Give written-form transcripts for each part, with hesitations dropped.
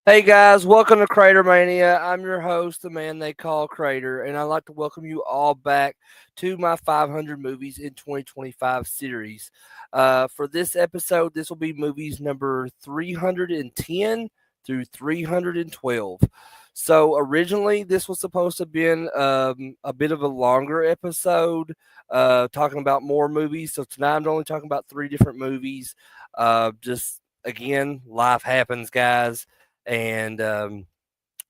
Hey guys, welcome to Crater Mania. I'm your host, the man they call Crater, and I'd like to welcome you all back to my 500 movies in 2025 series. For this episode, this will be movies number 310 through 312. So originally, this was supposed to have been a bit of a longer episode, talking about more movies. So tonight, I'm only talking about three different movies. Just again, life happens, guys, and I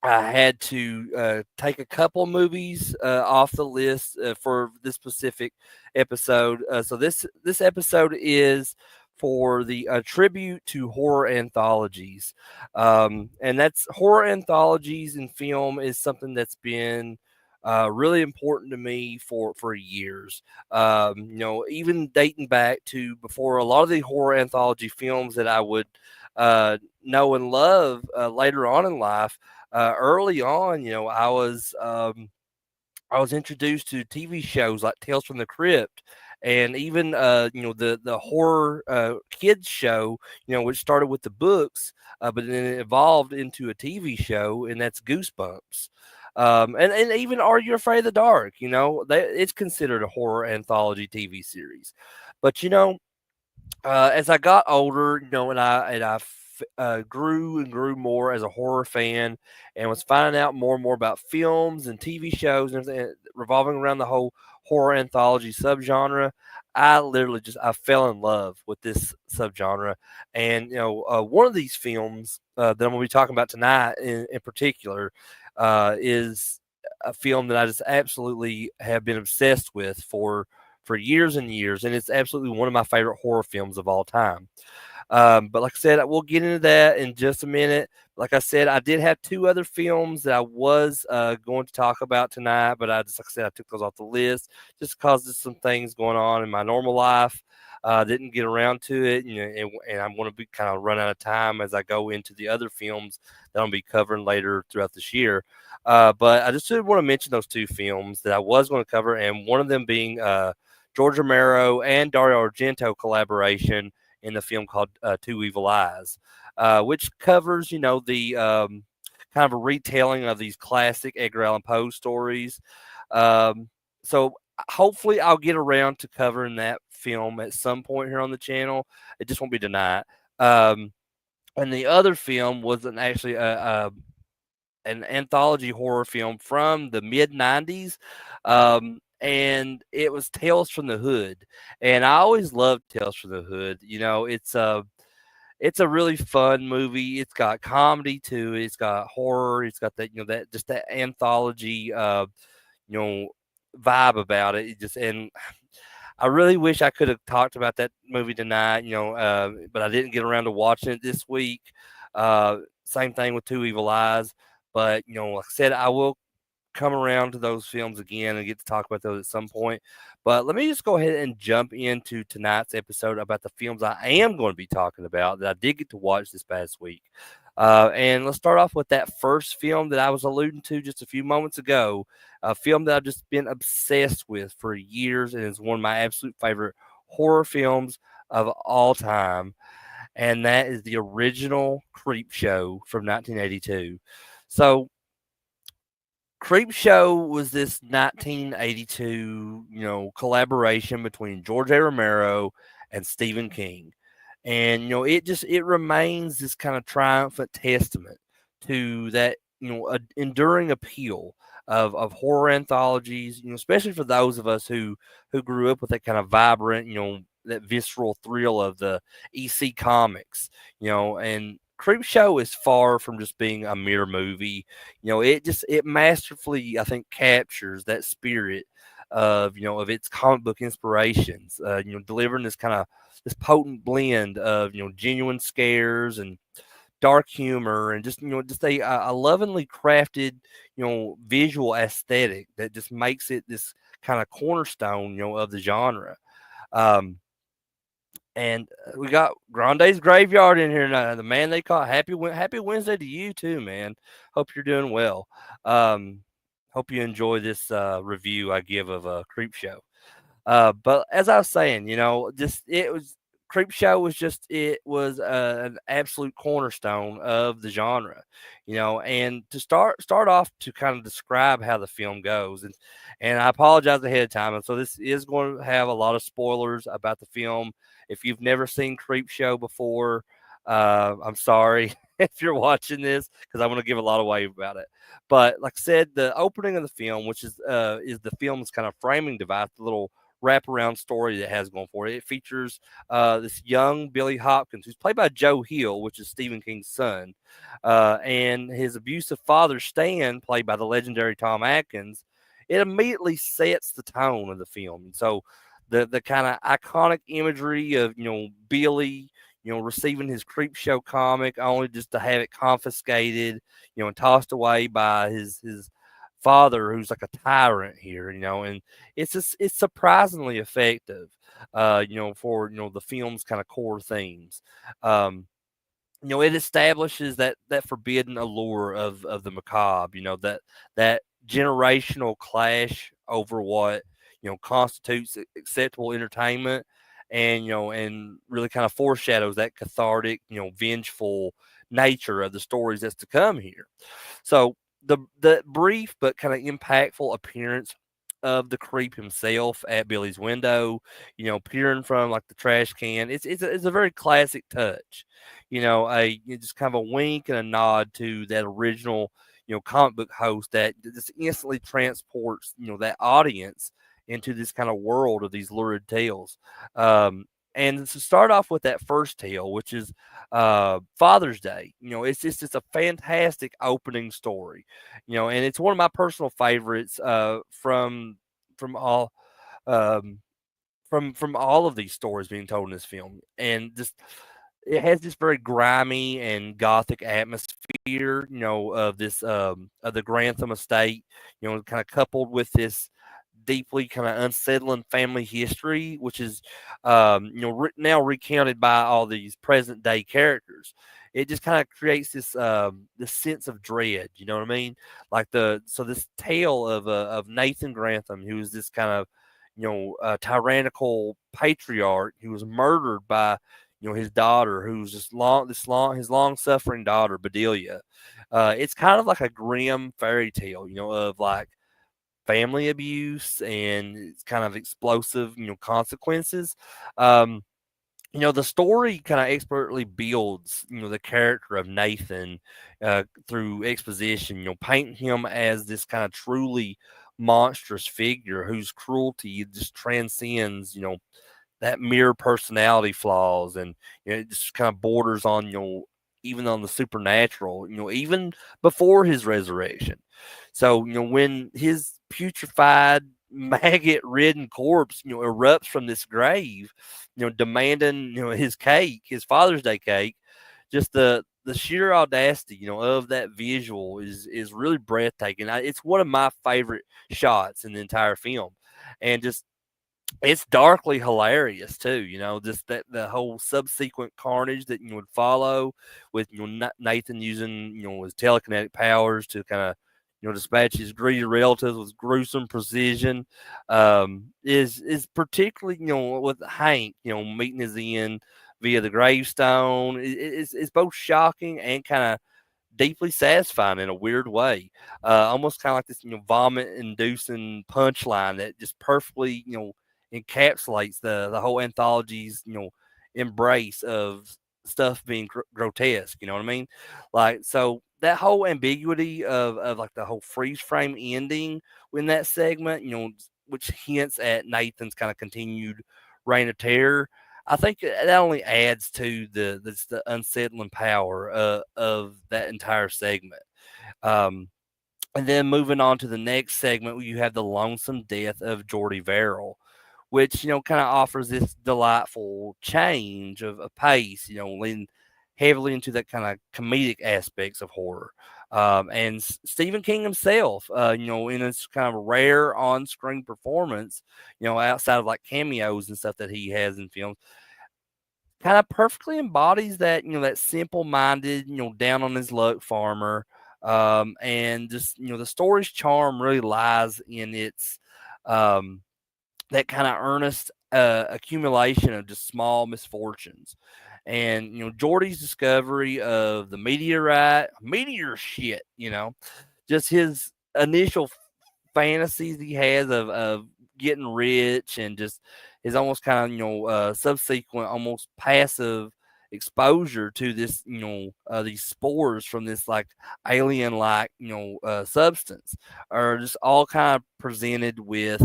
had to take a couple movies off the list for this specific episode. So this episode is for the tribute to horror anthologies, and that's horror anthologies in film is something that's been really important to me for years. Even dating back to before a lot of the horror anthology films that I would know and love later on in life. Early on, I was introduced to TV shows like Tales from the Crypt, and even the horror kids show, which started with the books, but then it evolved into a TV show, and that's Goosebumps. And even Are You Afraid of the Dark? It's considered a horror anthology TV series. But as I got older, grew and grew more as a horror fan, and was finding out more and more about films and TV shows and everything revolving around the whole horror anthology subgenre. I fell in love with this subgenre, and one of these films that I'm going to be talking about tonight, in particular, is a film that I just absolutely have been obsessed with for years and years, and it's absolutely one of my favorite horror films of all time. But like I said, we'll get into that in just a minute. Like I said, I did have two other films that I was going to talk about tonight, but like I said, I took those off the list just because there's some things going on in my normal life. Didn't get around to it, and I'm going to be kind of run out of time as I go into the other films that I'll be covering later throughout this year. But I just did want to mention those two films that I was going to cover, and one of them being George Romero and Dario Argento collaboration in the film called Two Evil Eyes, which covers, the kind of a retelling of these classic Edgar Allan Poe stories. So hopefully I'll get around to covering that film at some point here on the channel. It just won't be tonight. And the other film was an anthology horror film from the mid 90s. And it was Tales from the Hood. And I always loved Tales from the Hood. It's a really fun movie. It's got comedy too. It's got horror. It's got that, that just that anthology you know vibe about it. And I really wish I could have talked about that movie tonight, but I didn't get around to watching it this week. Same thing with Two Evil Eyes. But, like I said, I will come around to those films again and get to talk about those at some point. But let me just go ahead and jump into tonight's episode about the films I am going to be talking about that I did get to watch this past week. And let's start off with that first film that I was alluding to just a few moments ago, a film that I've just been obsessed with for years and is one of my absolute favorite horror films of all time. And that is the original Creepshow from 1982. So, Creepshow was this 1982, collaboration between George A. Romero and Stephen King. And, it remains this kind of triumphant testament to that, enduring appeal of horror anthologies, especially for those of us who grew up with that kind of vibrant, that visceral thrill of the EC comics, and Creepshow is far from just being a mere movie. It masterfully, I think, captures that spirit of its comic book inspirations. Delivering this potent blend of genuine scares and dark humor, and just a lovingly crafted visual aesthetic that just makes it this kind of cornerstone of the genre. Um, and we got Grande's Graveyard in here now. The man they call Happy Wednesday to you too, man. Hope you're doing well. Um, Hope you enjoy this review I give of Creepshow. But as I was saying, just it was Creepshow was just it was an absolute cornerstone of the genre, And to start off to kind of describe how the film goes, and I apologize ahead of time, and so this is going to have a lot of spoilers about the film. If you've never seen Creepshow before, I'm sorry if you're watching this because I'm going to give a lot away about it. But like I said, the opening of the film, which is the film's kind of framing device, the little wraparound story that it has going for it. It features this young Billy Hopkins, who's played by Joe Hill, which is Stephen King's son, and his abusive father, Stan, played by the legendary Tom Atkins. It immediately sets the tone of the film. And so the kind of iconic imagery of Billy receiving his Creepshow comic only just to have it confiscated, and tossed away by his father, who's like a tyrant here, and it's surprisingly effective, for the film's kind of core themes. Um, it establishes that forbidden allure of the macabre, that generational clash over what constitutes acceptable entertainment, and really kind of foreshadows that cathartic, vengeful nature of the stories that's to come here. So the brief but kind of impactful appearance of the creep himself at Billy's window, peering from like the trash can. It's a very classic touch, just kind of a wink and a nod to that original, comic book host that just instantly transports, that audience into this kind of world of these lurid tales. Um, and to start off with that first tale, which is Father's Day, it's a fantastic opening story, and it's one of my personal favorites from all um, from all of these stories being told in this film, and just it has this very grimy and gothic atmosphere, of this of the Grantham estate, kind of coupled with this deeply kind of unsettling family history, which is now recounted by all these present day characters. It just kind of creates this sense of dread. You know what I mean? Like this tale of Nathan Grantham, who is this kind of tyrannical patriarch who was murdered by his daughter, who's his long suffering daughter Bedelia. It's kind of like a grim fairy tale, of like family abuse and it's kind of explosive, consequences. Um, the story kind of expertly builds, the character of Nathan through exposition, painting him as this kind of truly monstrous figure whose cruelty just transcends, that mere personality flaws, and it just kind of borders on even on the supernatural, even before his resurrection. So when his putrefied maggot ridden corpse erupts from this grave, demanding his cake, his Father's Day cake, just the sheer audacity of that visual is really breathtaking. It's one of my favorite shots in the entire film, and just it's darkly hilarious too, just that the whole subsequent carnage that would follow with Nathan using his telekinetic powers to kind of dispatch his greedy relatives with gruesome precision, is particularly with Hank meeting his end via the gravestone. It's both shocking and kind of deeply satisfying in a weird way. Almost kind of like this, vomit inducing punchline that just perfectly, encapsulates the whole anthology's, embrace of stuff being grotesque. You know what I mean? Like, so that whole ambiguity of like the whole freeze frame ending in that segment, which hints at Nathan's kind of continued reign of terror. I think that only adds to the unsettling power of that entire segment. Um, and then moving on to the next segment, you have the lonesome death of Jordy Verrill, which kind of offers this delightful change of pace, leaning heavily into that kind of comedic aspects of horror. And Stephen King himself, in his kind of rare on-screen performance, outside of like cameos and stuff that he has in films, kind of perfectly embodies that, that simple-minded, down on his luck farmer. And just, the story's charm really lies in its, that kind of earnest accumulation of just small misfortunes. And Jordy's discovery of the meteor shit, just his initial fantasies he has of getting rich, and just his almost kind of subsequent almost passive exposure to this these spores from this like alien like substance are just all kind of presented with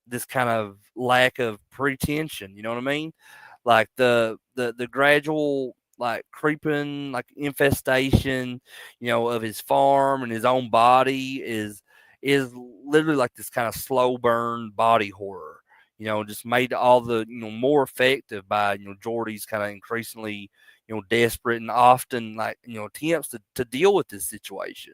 this kind of lack of pretension, you know what I mean? Like the gradual like creeping like infestation of his farm and his own body is literally like this kind of slow burn body horror, just made all the more effective by Jordy's kind of increasingly desperate and often like attempts to deal with this situation.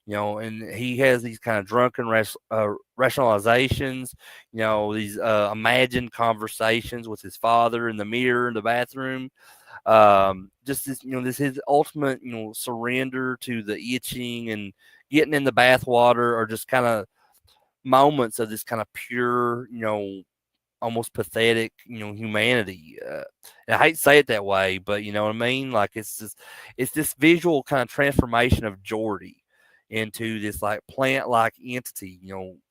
And he has these kind of drunken rationalizations, these imagined conversations with his father in the mirror in the bathroom. Just this, this his ultimate, surrender to the itching and getting in the bathwater, or just kind of moments of this kind of pure, almost pathetic, humanity. And I hate to say it that way, but you know what I mean? Like it's this visual kind of transformation of Geordie into this like plant-like entity,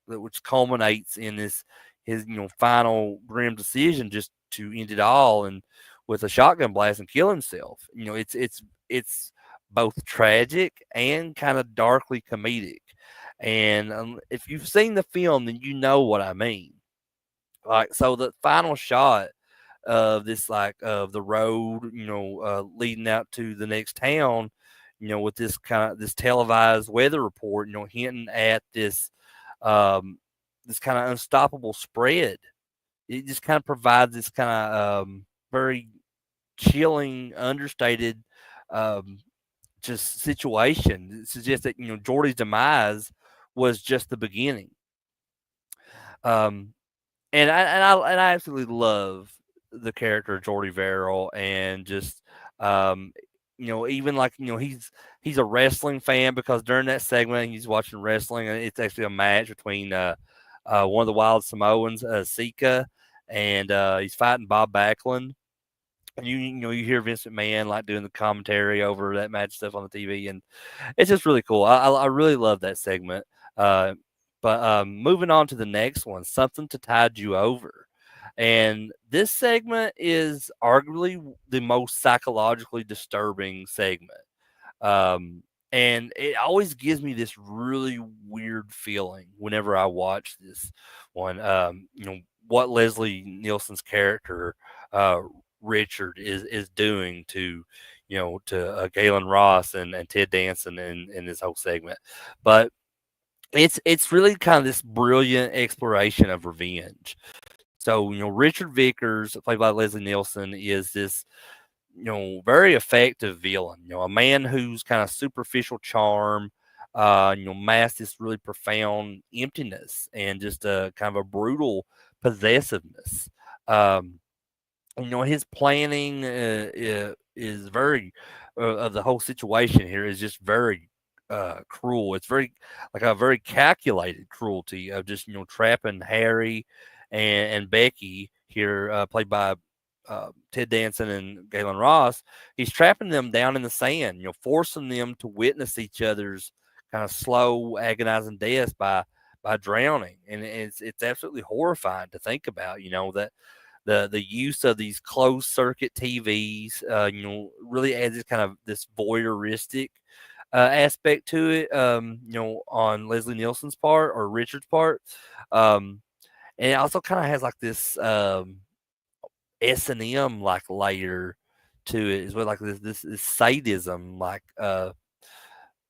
which culminates in this his final grim decision just to end it all and with a shotgun blast and kill himself. It's both tragic and kind of darkly comedic. And if you've seen the film, then you know what I mean. Like, so the final shot of this, like, of the road, leading out to the next town, with this televised weather report, hinting at this kind of unstoppable spread. It just kind of provides this kind of very chilling, understated, um, just situation. It suggests that Jordy's demise was just the beginning. Um, and I absolutely love the character of Jordy Verrill, and just um, even like he's a wrestling fan, because during that segment he's watching wrestling, and it's actually a match between one of the Wild Samoans, Sika, and he's fighting Bob Backlund. And you hear Vince McMahon like doing the commentary over that match stuff on the TV, and it's just really cool. I really love that segment. But moving on to the next one, something to tide you over. And this segment is arguably the most psychologically disturbing segment. Um, and it always gives me this really weird feeling whenever I watch this one. What Leslie Nielsen's character, Richard, is doing to Galen Ross and Ted Danson in this whole segment. But it's really kind of this brilliant exploration of revenge. So, Richard Vickers, played by Leslie Nielsen, is this, very effective villain, a man whose kind of superficial charm, masks this really profound emptiness and just a kind of a brutal possessiveness. Um, his planning is very of the whole situation here is just very cruel. It's very like a very calculated cruelty of just trapping Harry and Becky here, played by Ted Danson and Galen Ross. He's trapping them down in the sand, forcing them to witness each other's kind of slow, agonizing deaths by drowning, and it's absolutely horrifying to think about. That the use of these closed circuit TVs, really adds this kind of this voyeuristic aspect to it, on Leslie Nielsen's part or Richard's part. And it also kind of has like this S&M like layer to it, as well, like this sadism like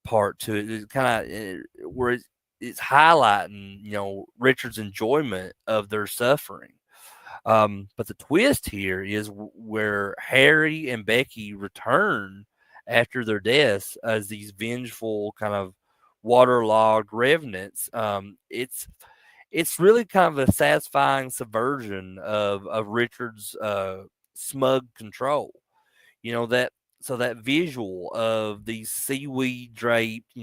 part to it. It's kind of where it's highlighting, Richard's enjoyment of their suffering. But the twist here is where Harry and Becky return after their deaths as these vengeful kind of waterlogged revenants. It's really kind of a satisfying subversion of Richard's smug control. That so that visual of these seaweed draped,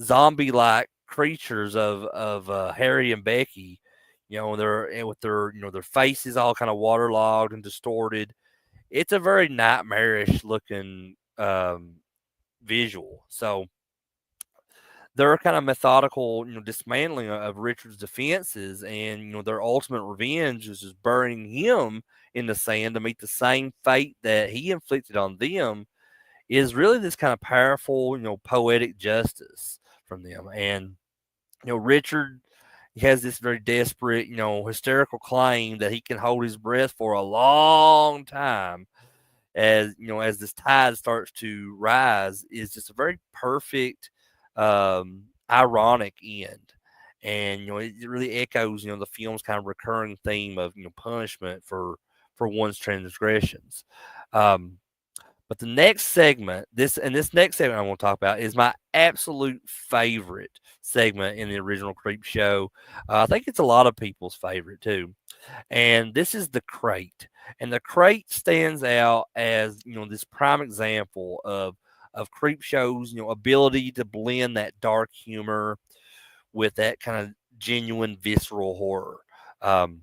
zombie like creatures of Harry and Becky, they're with their their faces all kind of waterlogged and distorted. It's a very nightmarish looking visual. So their kind of methodical, dismantling of Richard's defenses, and their ultimate revenge is just burying him in the sand to meet the same fate that he inflicted on them, is really this kind of powerful, poetic justice from them. And Richard has this very desperate, hysterical claim that he can hold his breath for a long time, as as this tide starts to rise, is just a very perfect, ironic end. And it really echoes the film's kind of recurring theme of punishment for one's transgressions. um, but the next segment, this next segment I want to talk about, is my absolute favorite segment in the original Creep Show. I think it's a lot of people's favorite too, and this is the crate. And the crate stands out as this prime example of Creepshow's ability to blend that dark humor with that kind of genuine visceral horror. Um,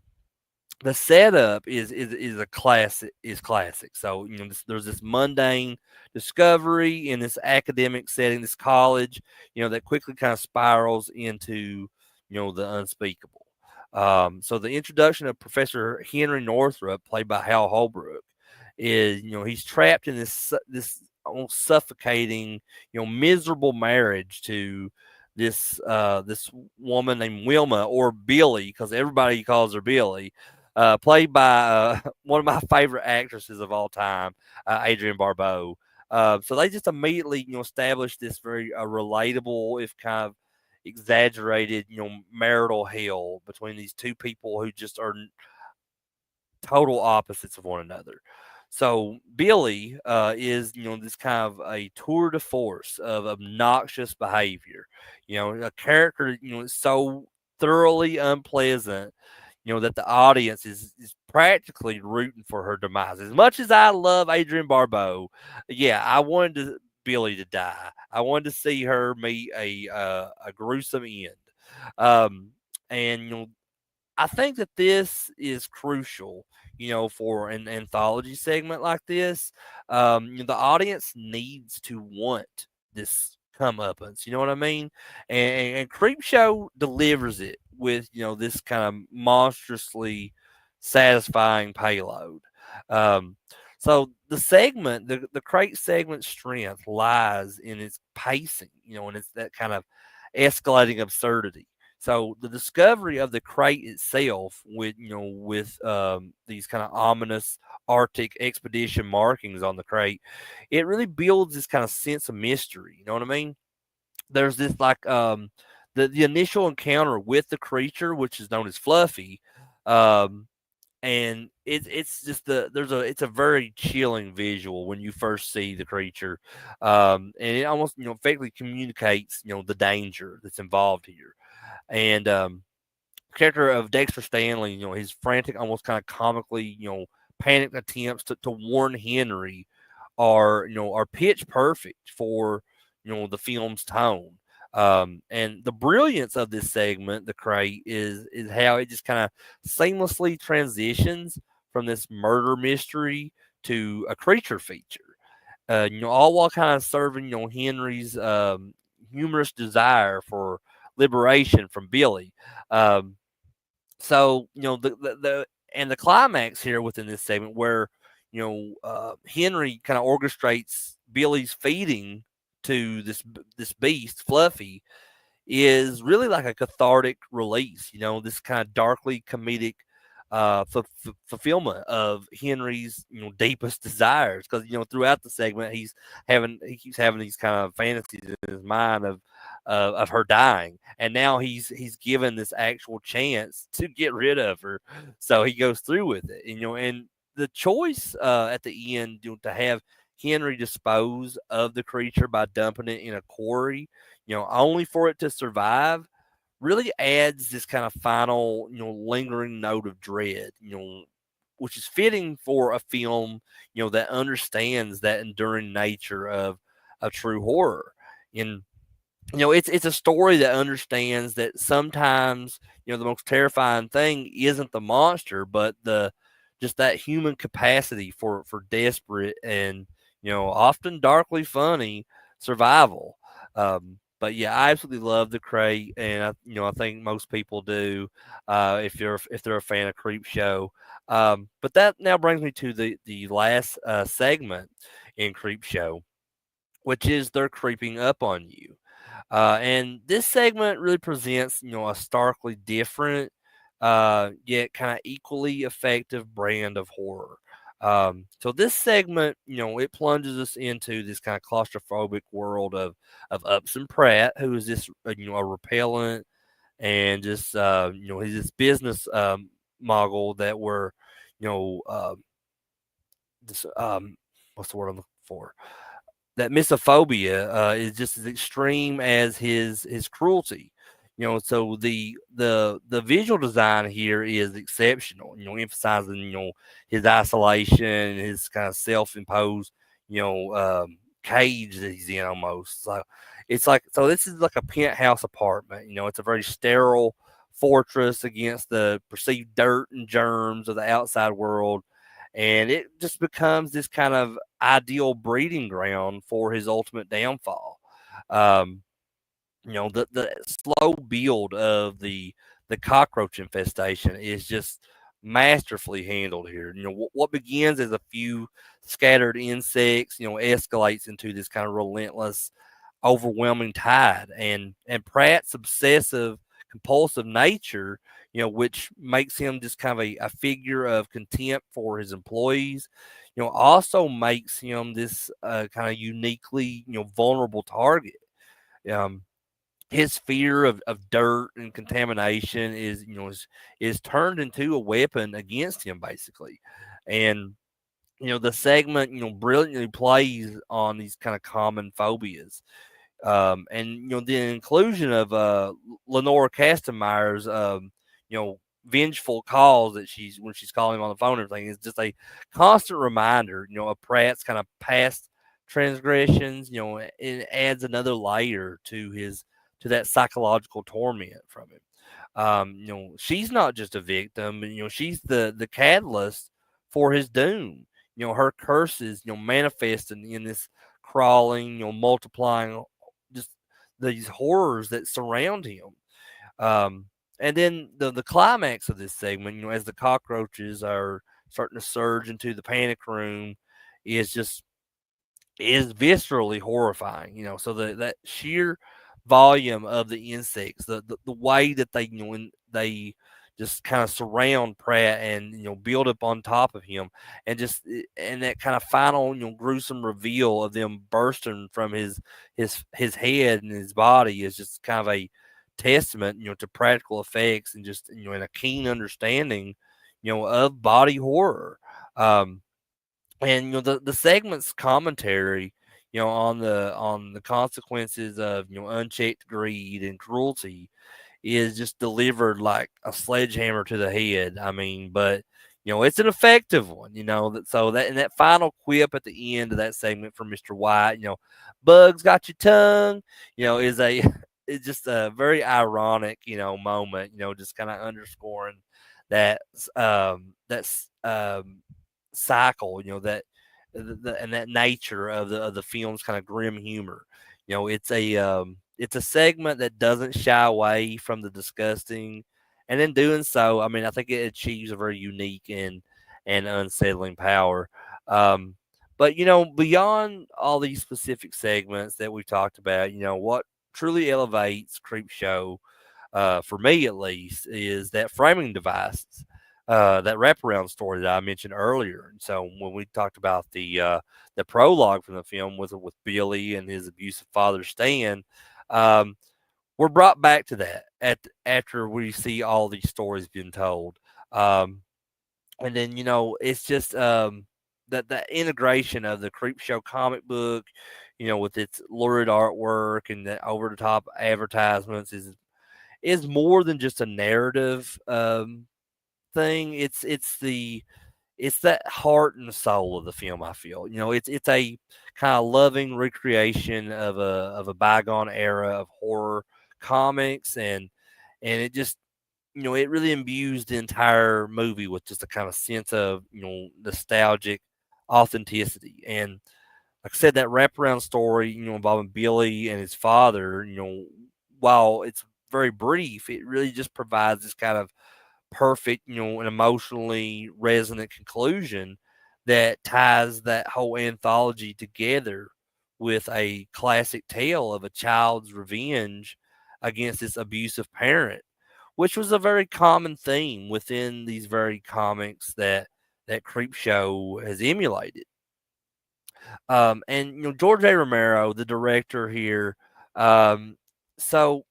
the setup is a classic. So there's this mundane discovery in this academic setting, this college, that quickly kind of spirals into the unspeakable. So the introduction of Professor Henry Northrup, played by Hal Holbrook, is he's trapped in this almost suffocating, miserable marriage to this woman named Wilma, or Billy, because everybody calls her Billy, played by one of my favorite actresses of all time, Adrienne Barbeau. So they just immediately, established this very relatable, if kind of exaggerated, marital hell between these two people who just are total opposites of one another. So Billy is, this kind of a tour de force of obnoxious behavior. A character, is so thoroughly unpleasant, that the audience is practically rooting for her demise. As much as I love Adrienne Barbeau, yeah, I wanted Billy to die. I wanted to see her meet a gruesome end. Um, and I think that this is crucial, for an anthology segment like this. The audience needs to want this comeuppance. You know what I mean? And Creepshow delivers it with this kind of monstrously satisfying payload. Um, so the crate segment strength lies in its pacing, and it's that kind of escalating absurdity. So the discovery of the crate itself, with these kind of ominous Arctic expedition markings on the crate, it really builds this kind of sense of mystery. You know what I mean? There's this like the initial encounter with the creature, which is known as Fluffy, um, and it's just it's a very chilling visual when you first see the creature, and it almost effectively communicates the danger that's involved here. And character of Dexter Stanley, his frantic, almost kind of comically, panicked attempts to warn Henry are pitch perfect for the film's tone. And the brilliance of this segment, the crate, is how it just kind of seamlessly transitions from this murder mystery to a creature feature. All while kind of serving Henry's humorous desire for liberation from Billy. Um, so the climax here within this segment, where Henry kind of orchestrates Billy's feeding to this beast Fluffy, is really like a cathartic release. This kind of darkly comedic fulfillment of Henry's deepest desires, because throughout the segment he keeps having these kind of fantasies in his mind of her dying, and now he's given this actual chance to get rid of her, so he goes through with it. And the choice at the end, to have Henry dispose of the creature by dumping it in a quarry, only for it to survive, really adds this kind of final, lingering note of dread, which is fitting for a film, that understands that enduring nature of true horror. And It's a story that understands that sometimes, the most terrifying thing isn't the monster, but the just that human capacity for desperate and, often darkly funny survival. But yeah, I absolutely love the crate, and I think most people do, if they're a fan of Creepshow. But that now brings me to the last segment in Creepshow, which is they're creeping up on you. And this segment really presents, a starkly different, yet kind of equally effective brand of horror. So this segment, it plunges us into this kind of claustrophobic world of Upson Pratt, who is this, a repellent and just, he's this business mogul that we're, you know, this, what's the word I'm looking for? That misophobia is just as extreme as his cruelty. So the visual design here is exceptional. Emphasizing his isolation, his kind of self-imposed cage that he's in almost. So this is like a penthouse apartment. It's a very sterile fortress against the perceived dirt and germs of the outside world, and it just becomes this kind of ideal breeding ground for his ultimate downfall. Um, the slow build of the cockroach infestation is just masterfully handled here. What begins as a few scattered insects, escalates into this kind of relentless, overwhelming tide, and Pratt's obsessive compulsive nature, which makes him just kind of a figure of contempt for his employees, also makes him this kind of uniquely, vulnerable target. um, his fear of dirt and contamination is turned into a weapon against him, basically. And the segment brilliantly plays on these kind of common phobias. And the inclusion of Lenore Kastenmeier's vengeful calls that she's when she's calling him on the phone and everything is just a constant reminder, of Pratt's kind of past transgressions. It adds another layer to that psychological torment from him. She's not just a victim, she's the catalyst for his doom. Her curses, manifesting in this crawling, multiplying, just these horrors that surround him. Um, and then the climax of this segment, as the cockroaches are starting to surge into the panic room, is just is viscerally horrifying. So that sheer volume of the insects, the way that they when they just kind of surround Pratt and build up on top of him, and that kind of final gruesome reveal of them bursting from his head and his body is just kind of a testament to practical effects and just and a keen understanding of body horror. um and the segment's commentary on the consequences of unchecked greed and cruelty is just delivered like a sledgehammer to the head. I mean, but it's an effective one. That final quip at the end of that segment from Mr. White, bugs got your tongue, is a it's just a very ironic moment, just kind of underscoring that that's cycle, and that nature of the film's kind of grim humor. It's a segment that doesn't shy away from the disgusting, and in doing so, I mean, I think it achieves a very unique and unsettling power. Um, but beyond all these specific segments that we talked about, what truly elevates Creepshow, for me at least, is that framing devices, that wraparound story that I mentioned earlier. And so when we talked about the prologue from the film with Billy and his abusive father Stan, um, we're brought back to that after we see all these stories being told. Um, and then it's just that integration of the Creepshow comic book, with its lurid artwork and the over the top advertisements is more than just a narrative thing. It's it's that heart and soul of the film. I feel, it's a kind of loving recreation of a bygone era of horror comics, and it just, it really imbues the entire movie with just a kind of sense of, nostalgic authenticity. And like I said, that wraparound story, involving Billy and his father, while it's very brief, it really just provides this kind of perfect, an emotionally resonant conclusion that ties that whole anthology together with a classic tale of a child's revenge against its abusive parent, which was a very common theme within these very comics that Creepshow has emulated. And George A. Romero, the director here, um, so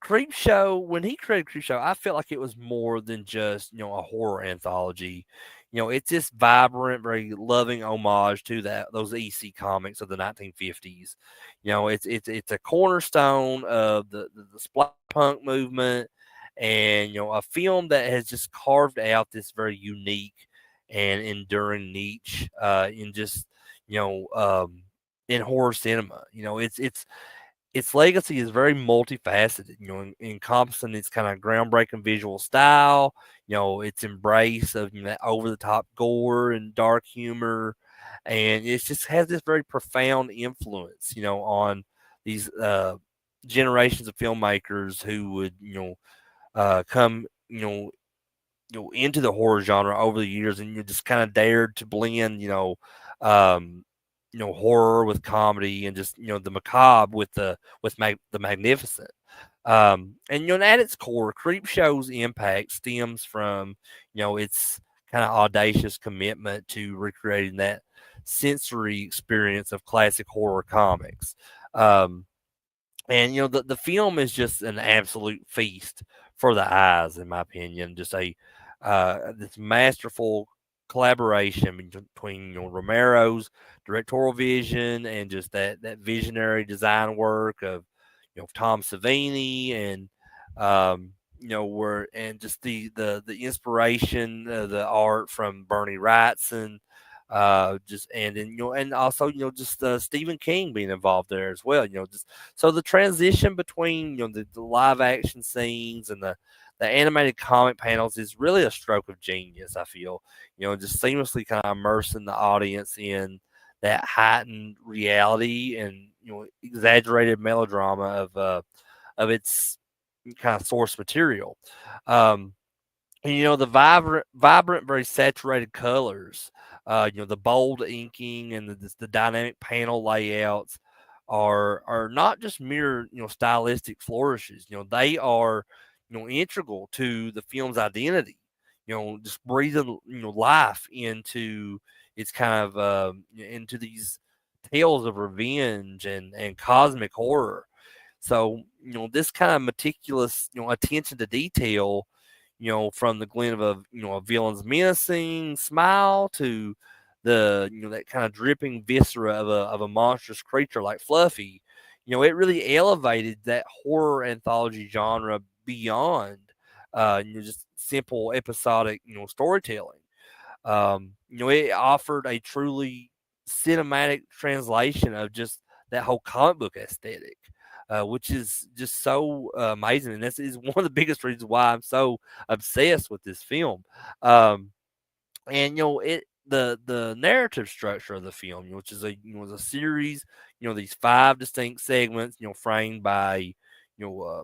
Creepshow, when he created Creepshow, I felt like it was more than just, a horror anthology. It's this vibrant, very loving homage to those EC comics of the 1950s. It's a cornerstone of the splat punk movement, and a film that has just carved out this very unique and enduring niche in just, you know um, in horror cinema. Its legacy is very multifaceted, encompassing its kind of groundbreaking visual style, its embrace of, that over the top gore and dark humor. And it just has this very profound influence, on these generations of filmmakers who would, come, into the horror genre over the years, and you just kind of dared to blend, um, horror with comedy, and just, the macabre with the magnificent. And and at its core, Creepshow's impact stems from, its kind of audacious commitment to recreating that sensory experience of classic horror comics. Um, and the film is just an absolute feast for the eyes, in my opinion. Just a this masterful collaboration between, Romero's directorial vision and just that visionary design work of, Tom Savini, and where and just the inspiration, the art from Bernie Wrightson, just and then, and also, just Stephen King being involved there as well. Just so the transition between, the live action scenes and the animated comic panels is really a stroke of genius. I feel, just seamlessly kind of immersing the audience in that heightened reality and, exaggerated melodrama of its kind of source material. Um, and, the vibrant, very saturated colors, the bold inking and the dynamic panel layouts are not just mere, stylistic flourishes. They are, integral to the film's identity. Just breathing, life into its kind of into these tales of revenge and cosmic horror. So, this kind of meticulous, attention to detail, from the glint of a villain's menacing smile to the, that kind of dripping viscera of a monstrous creature like Fluffy, it really elevated that horror anthology genre beyond, just simple episodic, storytelling. It offered a truly cinematic translation of just that whole comic book aesthetic, which is just so amazing, and this is one of the biggest reasons why I'm so obsessed with this film. Um, and the narrative structure of the film, which is was a series, these five distinct segments, framed by,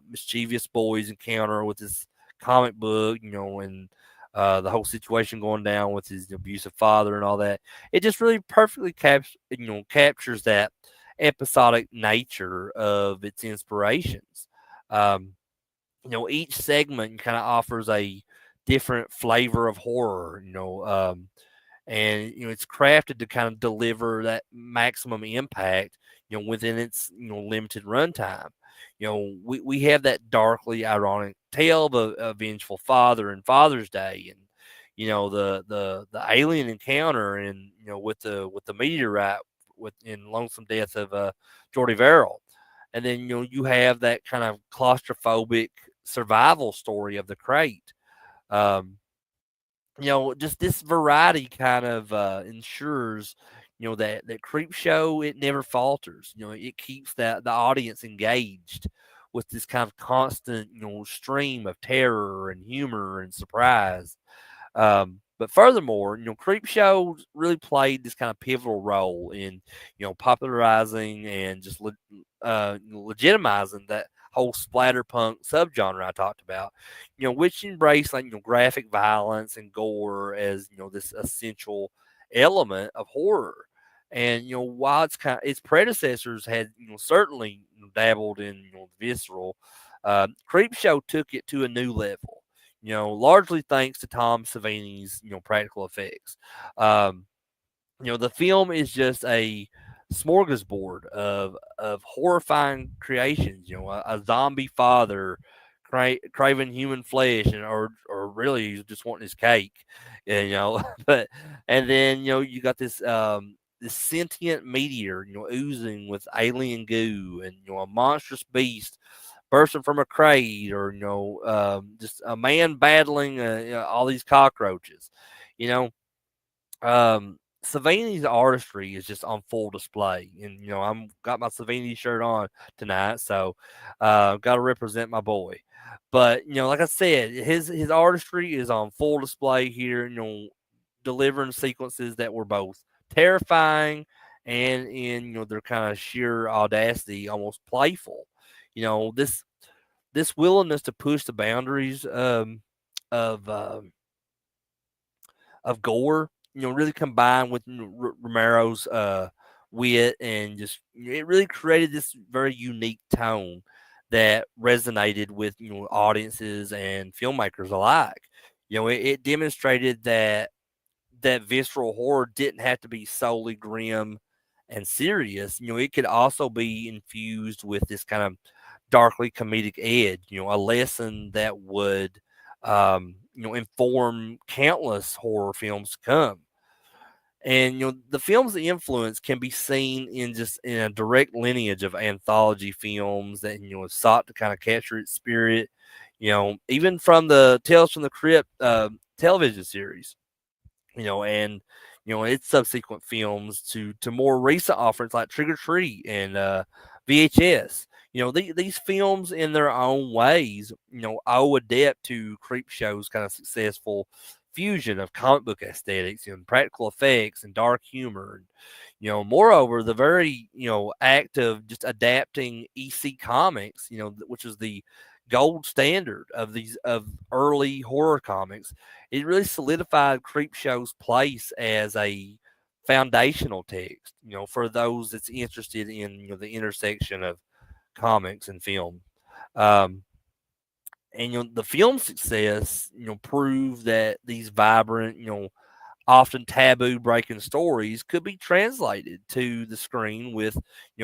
mischievous boy's encounter with this comic book, and the whole situation going down with his abusive father and all that. It just really perfectly captures that episodic nature of its inspirations. Um, each segment kind of offers a different flavor of horror, and it's crafted to kind of deliver that maximum impact, within its, limited runtime. We have that darkly ironic tale of a vengeful father and Father's Day, and the alien encounter, and with the meteorite, with in Lonesome Death of Jordy Verrill. And then, you have that kind of claustrophobic survival story of the crate. Um, just this variety kind of ensures, that Creepshow, it never falters. It keeps the audience engaged with this kind of constant, stream of terror and humor and surprise. But furthermore, Creepshow really played this kind of pivotal role in, popularizing and just legitimizing that whole splatterpunk subgenre I talked about. Which embraced like graphic violence and gore as this essential element of horror. And while its predecessors had certainly dabbled in visceral, Creepshow took it to a new level, largely thanks to Tom Savini's, practical effects. Um, the film is just a smorgasbord of horrifying creations. A zombie father craving human flesh, or really he's just wanting his cake. And, but and then you got this sentient meteor, oozing with alien goo, and a monstrous beast bursting from a crate, or just a man battling all these cockroaches. You know, Savini's artistry is just on full display, and I'm got my Savini shirt on tonight, so got to represent my boy. But like I said, his artistry is on full display here. Delivering sequences that were both terrifying and in their kind of sheer audacity, almost playful. This willingness to push the boundaries of gore, really combined with Romero's wit, and just it really created this very unique tone that resonated with audiences and filmmakers alike. It demonstrated that visceral horror didn't have to be solely grim and serious. It could also be infused with this kind of darkly comedic edge, a lesson that would, inform countless horror films to come. And the film's influence can be seen in a direct lineage of anthology films that have sought to kind of capture its spirit. Even from the Tales from the Crypt television series, and its subsequent films to more recent offerings like Trick or Treat and VHS. These films, in their own ways, owe a debt to Creepshow's kind of successful fusion of comic book aesthetics and practical effects and dark humor. And, moreover, the very act of just adapting EC Comics, which is the gold standard of early horror comics, it really solidified Creepshow's place as a foundational text, for those that's interested in the intersection of comics and film. Um, and the film success, proved that these vibrant, often taboo breaking stories could be translated to the screen with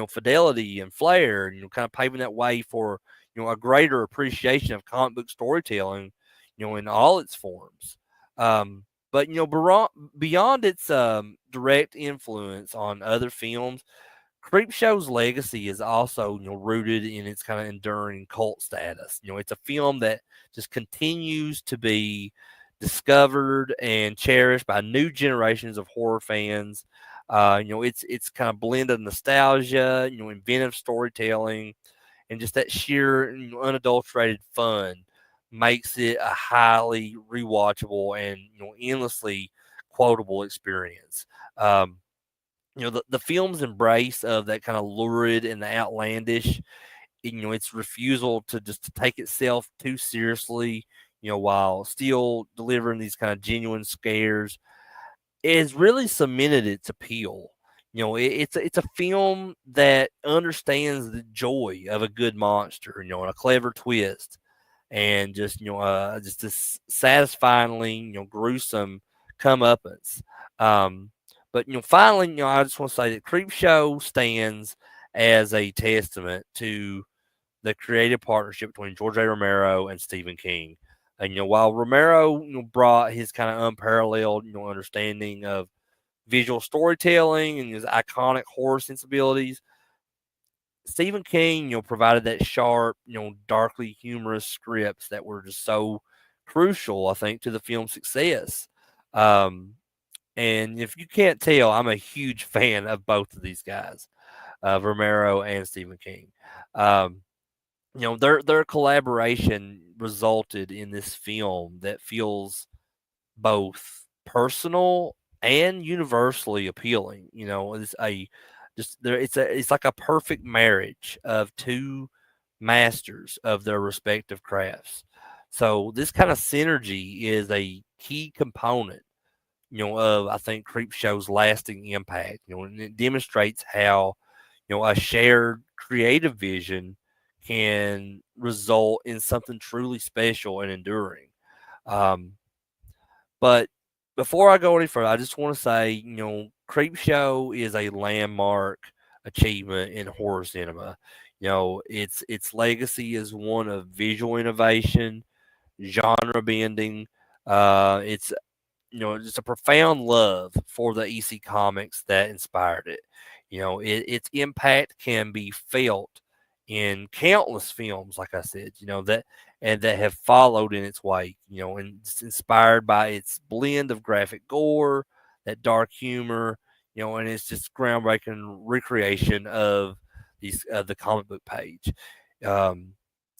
fidelity and flair, and kind of paving that way for a greater appreciation of comic book storytelling, in all its forms. But beyond its direct influence on other films, Creepshow's legacy is also, rooted in its kind of enduring cult status. It's a film that just continues to be discovered and cherished by new generations of horror fans. It's kind of blend of nostalgia, inventive storytelling, and just that sheer unadulterated fun makes it a highly rewatchable and endlessly quotable experience. The film's embrace of that kind of lurid and the outlandish, its refusal to just to take itself too seriously, while still delivering these kind of genuine scares, is really cemented its appeal. It's a film that understands the joy of a good monster, and a clever twist, and just this satisfyingly gruesome comeuppance. Um, but finally, I just want to say that Creepshow stands as a testament to the creative partnership between George A. Romero and Stephen King. And while Romero brought his kind of unparalleled understanding of visual storytelling and his iconic horror sensibilities, Stephen King, provided that sharp, darkly humorous scripts that were just so crucial, I think, to the film's success. Um, and if you can't tell, I'm a huge fan of both of these guys, Romero and Stephen King. Um, their collaboration resulted in this film that feels both personal and universally appealing. It's a just there. It's like a perfect marriage of two masters of their respective crafts. So this kind of synergy is a key component, of I think Creepshow's lasting impact. And it demonstrates how a shared creative vision can result in something truly special and enduring. Um, but before I go any further, I just want to say, Creepshow is a landmark achievement in horror cinema. Its legacy is one of visual innovation, genre bending. It's just a profound love for the EC comics that inspired it. Its impact can be felt in countless films, like I said, that have followed in its wake, and it's inspired by its blend of graphic gore, that dark humor, and it's just groundbreaking recreation of the comic book page. Um,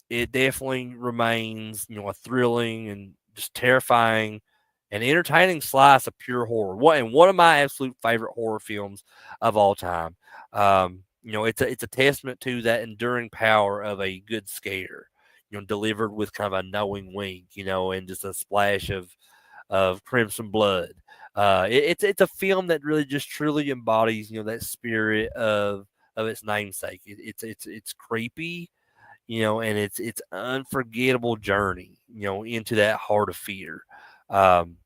it definitely remains, a thrilling and just terrifying and entertaining slice of pure horror. One of my absolute favorite horror films of all time. It's a testament to that enduring power of a good scare. Delivered with kind of a knowing wink, and just a splash of crimson blood. It's a film that really just truly embodies, that spirit of its namesake. It's creepy, and it's unforgettable journey, into that heart of fear. Um,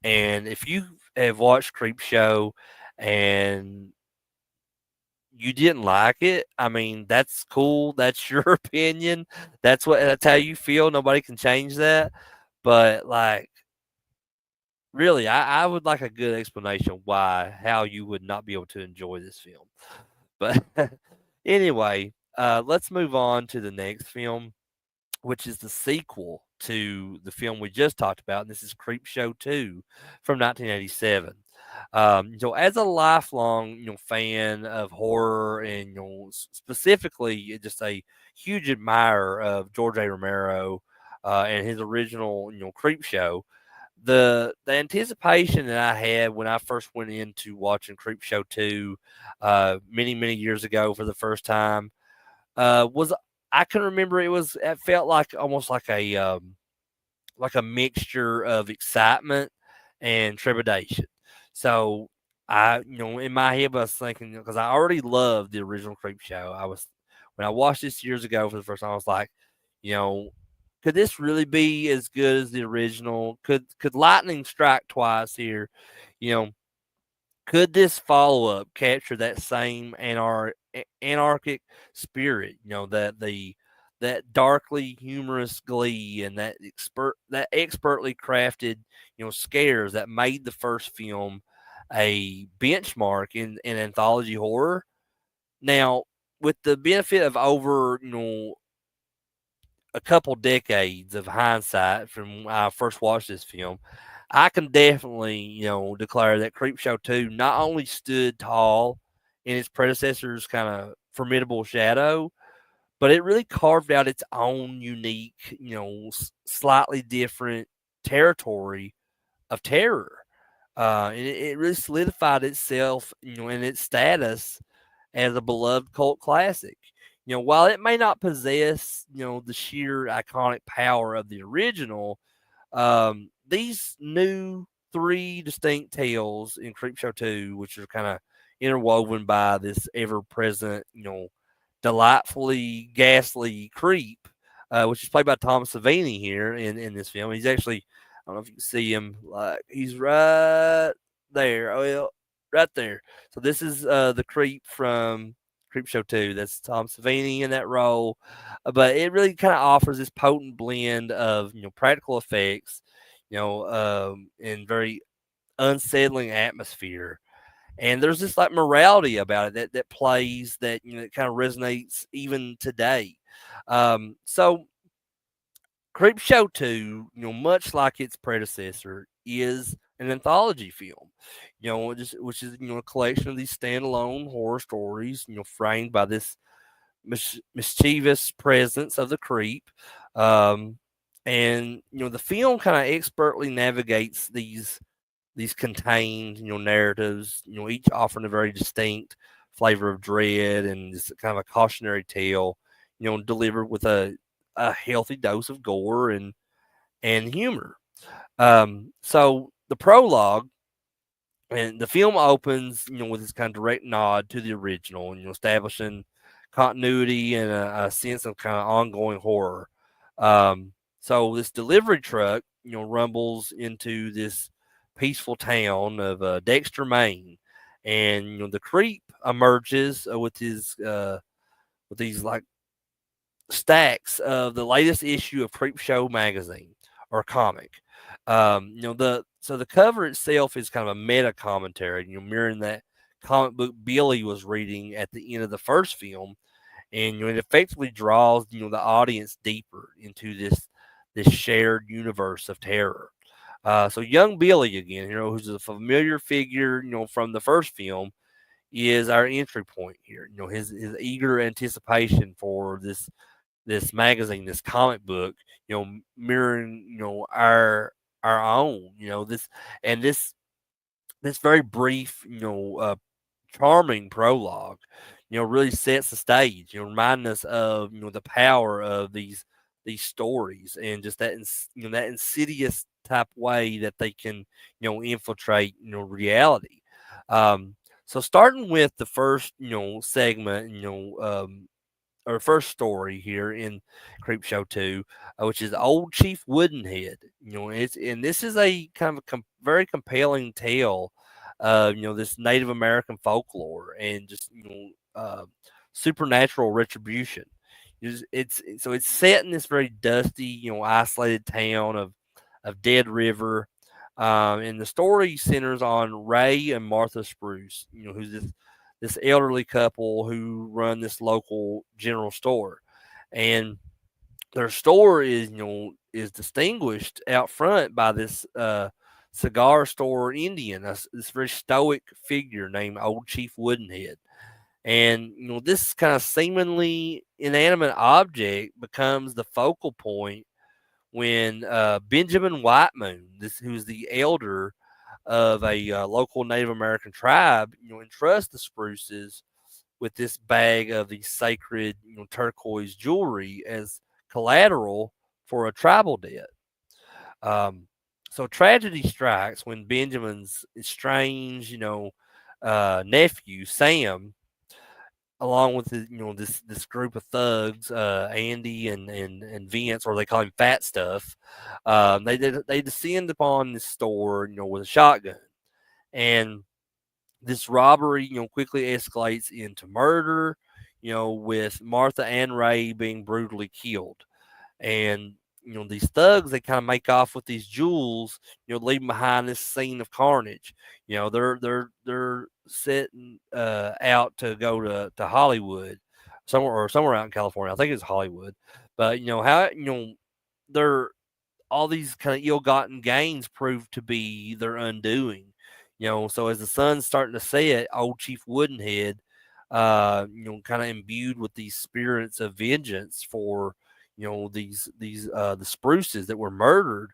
and if you have watched Creepshow and you didn't like it, I mean, that's cool. That's your opinion. That's how you feel. Nobody can change that. But like, really, I would like a good explanation how you would not be able to enjoy this film. But anyway, let's move on to the next film, which is the sequel to the film we just talked about, and this is Creepshow 2 from 1987. As a lifelong, fan of horror and, specifically just a huge admirer of George A. Romero and his original, Creepshow, the anticipation that I had when I first went into watching Creepshow 2 many, many years ago for the first time was I can remember it felt like almost like a mixture of excitement and trepidation. So in my head I was thinking, because I already loved the original Creepshow. When I watched this years ago for the first time, I was like, you know, could this really be as good as the original? Could lightning strike twice here? You know, could this follow up capture that same anarchic spirit? That darkly humorous glee and that expertly crafted scares that made the first film a benchmark in anthology horror. Now, with the benefit of over a couple decades of hindsight from when I first watched this film, I can definitely, declare that Creepshow 2 not only stood tall in its predecessor's kind of formidable shadow, but it really carved out its own unique, slightly different territory of terror. And it really solidified itself, in its status as a beloved cult classic. While it may not possess, the sheer iconic power of the original, these new three distinct tales in Creepshow 2, which are kind of interwoven by this ever present, delightfully ghastly creep, which is played by Tom Savini here in this film. He's actually, I don't know if you can see him, like he's right there. Oh, yeah, right there. So this is the creep from Creepshow 2. That's Tom Savini in that role. But it really kind of offers this potent blend of, practical effects, and very unsettling atmosphere. And there's this like morality about it that plays that that kind of resonates even today. So Creepshow 2, much like its predecessor, is an anthology film, which is a collection of these standalone horror stories, framed by this mischievous presence of the creep. Um, and the film kind of expertly navigates these contained narratives, each offering a very distinct flavor of dread and just kind of a cautionary tale, delivered with a healthy dose of gore and humor. So the prologue and the film opens, with this kind of direct nod to the original, and establishing continuity and a sense of kind of ongoing horror. So this delivery truck, rumbles into this peaceful town of Dexter, Maine, and the creep emerges with these like stacks of the latest issue of Creepshow magazine or comic. The cover itself is kind of a meta commentary, mirroring that comic book Billy was reading at the end of the first film, and it effectively draws the audience deeper into this shared universe of terror. So young Billy again, who's a familiar figure, from the first film, is our entry point here. His eager anticipation for this magazine, this comic book, mirroring, our own, this very brief, charming prologue, really sets the stage, reminding us of, the power of these stories and just that insidious type way that they can, infiltrate, reality. Um, so starting with the first, segment, or first story here in Creepshow 2, which is Old Chief Woodenhead. This is a kind of a very compelling tale of this Native American folklore and just supernatural retribution. So it's set in this very dusty, isolated town of Dead River. And the story centers on Ray and Martha Spruce, who's this elderly couple who run this local general store, and their store is distinguished out front by this cigar store Indian, this very stoic figure named Old Chief Woodenhead. And this kind of seemingly inanimate object becomes the focal point when Benjamin Whitemoon, who's the elder of a local Native American tribe, entrusts the Spruces with this bag of the sacred, turquoise jewelry as collateral for a tribal debt. Um, so tragedy strikes when Benjamin's estranged, nephew Sam, along with this group of thugs, Andy and Vince, or they call him Fat Stuff. They descend upon this store, with a shotgun, and this robbery, quickly escalates into murder, with Martha and Ray being brutally killed. And, these thugs, they kind of make off with these jewels, leaving behind this scene of carnage. They're setting out to go to Hollywood, somewhere out in California. I think it's Hollywood. But, they're all these kind of ill-gotten gains prove to be their undoing. So as the sun's starting to set, old Chief Woodenhead, kind of imbued with these spirits of vengeance for, the spruces that were murdered,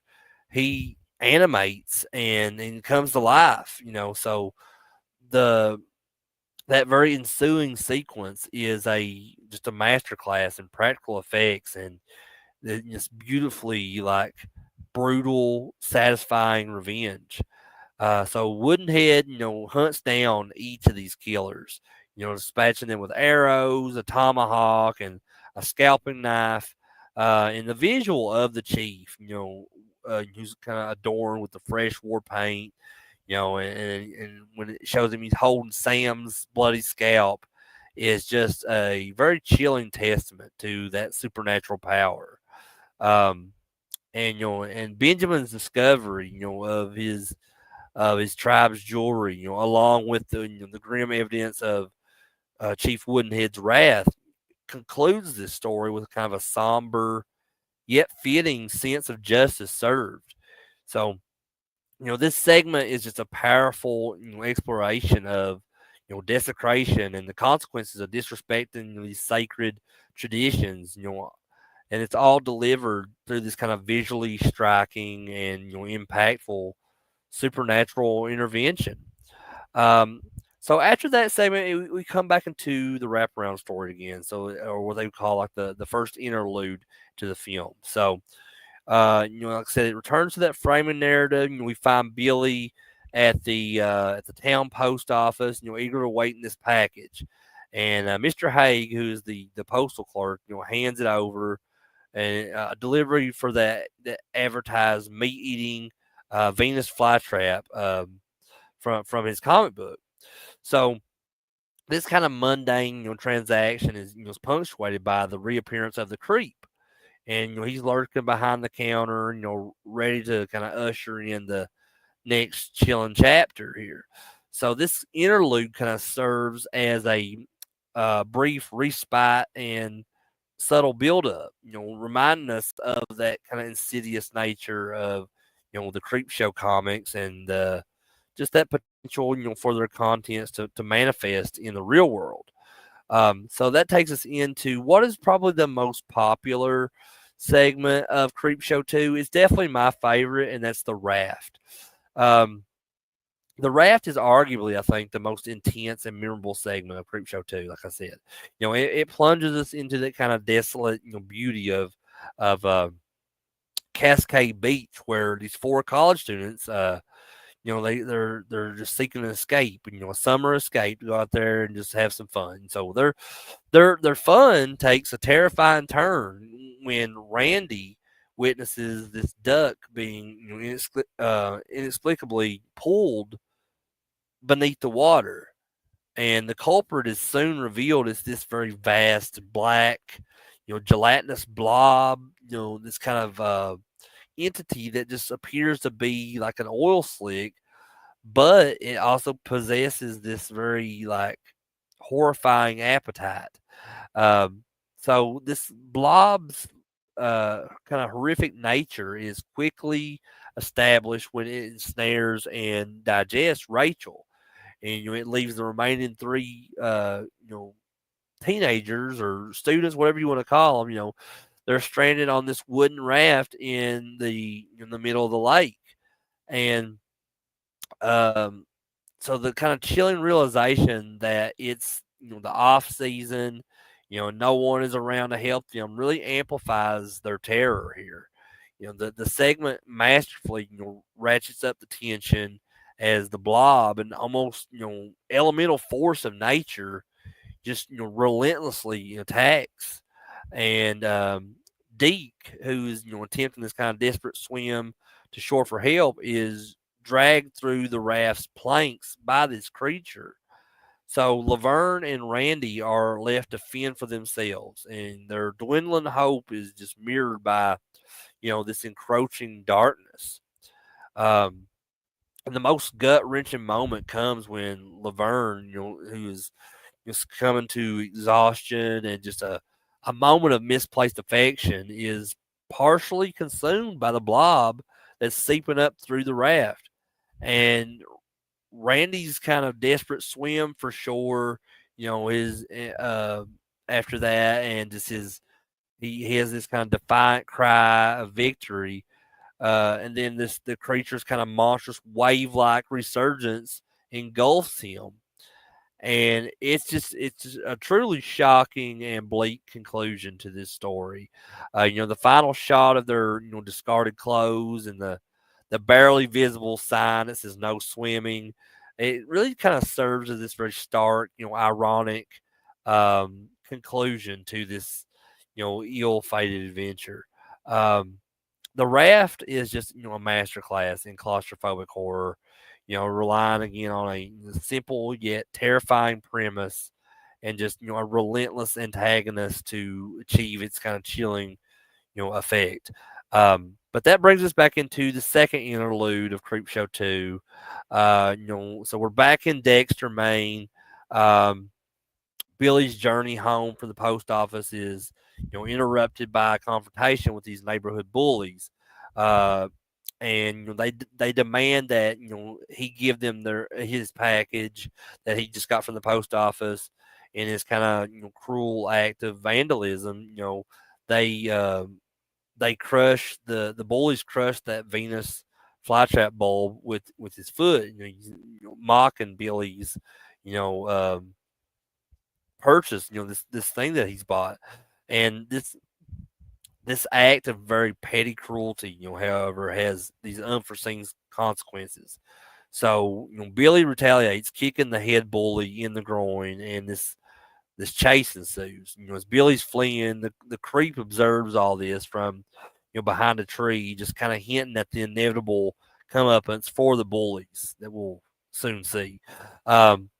he animates and comes to life. So the that very ensuing sequence is just a masterclass in practical effects and just beautifully like brutal, satisfying revenge. So Woodenhead, hunts down each of these killers, dispatching them with arrows, a tomahawk, and a scalping knife. And the visual of the chief, who's kind of adorned with the fresh war paint, and when it shows him he's holding Sam's bloody scalp, is just a very chilling testament to that supernatural power. Um, and Benjamin's discovery, of his tribe's jewelry, along with the grim evidence of Chief Woodenhead's wrath, concludes this story with kind of a somber yet fitting sense of justice served. So This segment is just a powerful, exploration of, desecration and the consequences of disrespecting, these sacred traditions, and it's all delivered through this kind of visually striking and, impactful supernatural intervention. Um, so after that segment, we come back into the wraparound story again. So, or what they would call like the first interlude to the film. So, like I said, it returns to that framing narrative. We find Billy at the town post office, eager to awaiting this package, and Mr. Haig, who is the postal clerk, hands it over, and delivery for that advertised meat eating Venus flytrap from his comic book. So this kind of mundane, transaction is punctuated by the reappearance of the creep, and he's lurking behind the counter, ready to kind of usher in the next chilling chapter here. So this interlude kind of serves as a brief respite and subtle buildup, reminding us of that kind of insidious nature of, the Creepshow comics and just that potential, for their contents to manifest in the real world. So that takes us into what is probably the most popular segment of Creepshow 2. It's definitely my favorite, and that's the raft. Um, the raft is arguably, I think, the most intense and memorable segment of Creepshow 2. Like I said, it plunges us into that kind of desolate, beauty of Cascade Beach, where these four college students, they're just seeking an escape, a summer escape to go out there and just have some fun. So their fun takes a terrifying turn when Randy witnesses this duck being, inexplicably pulled beneath the water, and the culprit is soon revealed as this very vast black, gelatinous blob, this kind of entity that just appears to be like an oil slick, but it also possesses this very like horrifying appetite. Um, so this blob's kind of horrific nature is quickly established when it ensnares and digests Rachel, and it leaves the remaining three, teenagers or students, whatever you want to call them. They're stranded on this wooden raft in the middle of the lake, and um, so the kind of chilling realization that it's, the off season, no one is around to help them, really amplifies their terror here. The segment masterfully, ratchets up the tension as the blob and almost, elemental force of nature just, relentlessly attacks. And Deke, who's, attempting this kind of desperate swim to shore for help, is dragged through the raft's planks by this creature. So Laverne and Randy are left to fend for themselves, and their dwindling hope is just mirrored by, this encroaching darkness. Um, and the most gut wrenching moment comes when Laverne, who is just coming to exhaustion and just a moment of misplaced affection, is partially consumed by the blob that's seeping up through the raft. And Randy's kind of desperate swim for shore, his after that, and just he has this kind of defiant cry of victory, and then the creature's kind of monstrous wave like resurgence engulfs him, and it's a truly shocking and bleak conclusion to this story. The final shot of their, discarded clothes and the barely visible sign that says no swimming. It really kind of serves as this very stark, ironic conclusion to this, ill-fated adventure. Um, the raft is just, a masterclass in claustrophobic horror, relying again on a simple yet terrifying premise and just, a relentless antagonist to achieve its kind of chilling, effect. But that brings us back into the second interlude of Creepshow 2. So we're back in Dexter, Maine. Um, Billy's journey home from the post office is, interrupted by a confrontation with these neighborhood bullies. Uh, and they demand that he give them his package that he just got from the post office. In his kind of cruel act of vandalism, they they crush the bullies crush that Venus flytrap bulb with his foot, mocking Billy's you know um, purchase, this thing that he's bought, and this act of very petty cruelty, however, has these unforeseen consequences. So, Billy retaliates, kicking the head bully in the groin, and this chase ensues. As Billy's fleeing, the creep observes all this from behind a tree, just kind of hinting at the inevitable comeuppance for the bullies that we'll soon see. Um,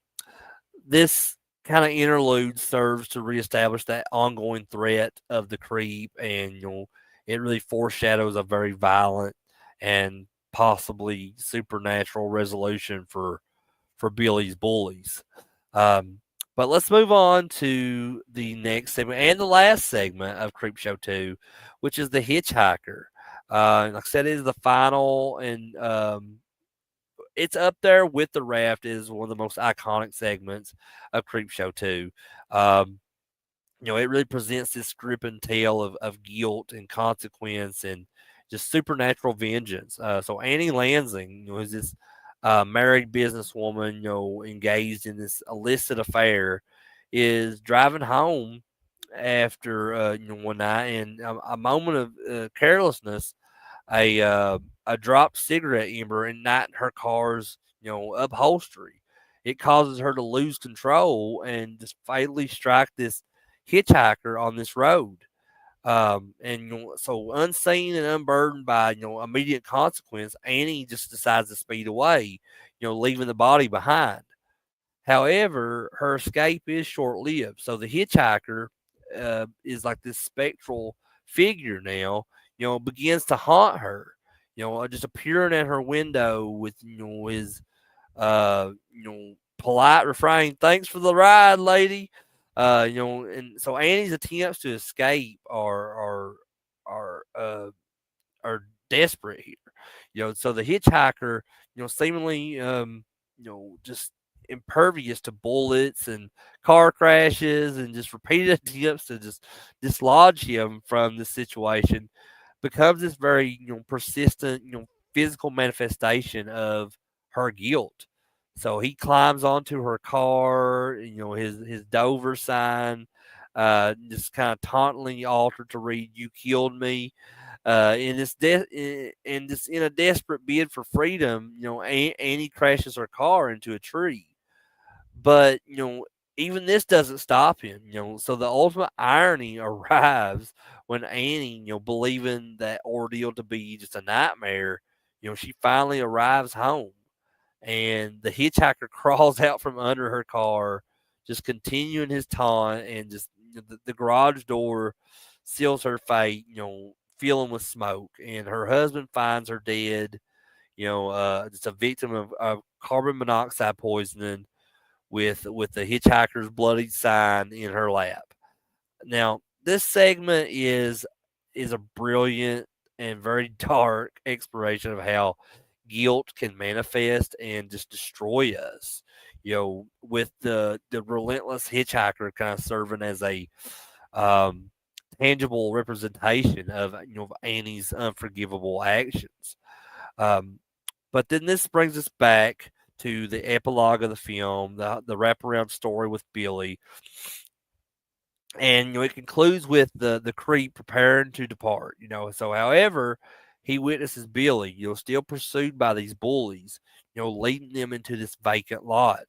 this kind of interlude serves to reestablish that ongoing threat of the creep, and it really foreshadows a very violent and possibly supernatural resolution for Billy's bullies. Um, but let's move on to the next segment and the last segment of Creepshow 2, which is the hitchhiker. Like I said, it is the final, and it's up there with the raft. It is one of the most iconic segments of Creepshow 2. Um, it really presents this gripping tale of guilt and consequence and just supernatural vengeance. So Annie Lansing, who's this married businesswoman, engaged in this illicit affair, is driving home after one night, and a moment of carelessness, a dropped cigarette ember igniting her car's upholstery. It causes her to lose control and just fatally strike this hitchhiker on this road. And so unseen and unburdened by immediate consequence, Annie just decides to speed away, leaving the body behind. However, her escape is short lived. So the hitchhiker is like this spectral figure now, begins to haunt her, just appearing at her window with, his, polite refrain, "Thanks for the ride, lady." And so Annie's attempts to escape are desperate here. So the hitchhiker, seemingly, just impervious to bullets and car crashes and just repeated attempts to just dislodge him from this situation, becomes this very, persistent, physical manifestation of her guilt. So he climbs onto her car, his Dover sign, just kind of tauntingly altered to read "You killed me." In a desperate bid for freedom, Annie crashes her car into a tree. But even this doesn't stop him. So the ultimate irony arrives when Annie, believing that ordeal to be just a nightmare, she finally arrives home, and the hitchhiker crawls out from under her car, just continuing his taunt, and just the garage door seals her fate, filling with smoke, and her husband finds her dead, just a victim of carbon monoxide poisoning with the hitchhiker's bloody sign in her lap. Now, this segment is a brilliant and very dark exploration of how guilt can manifest and just destroy us. With the relentless hitchhiker kind of serving as a um, tangible representation of of Annie's unforgivable actions. Um, but then this brings us back to the epilogue of the film, the wraparound story with Billy, and it concludes with the creep preparing to depart. So however, he witnesses Billy, still pursued by these bullies, leading them into this vacant lot,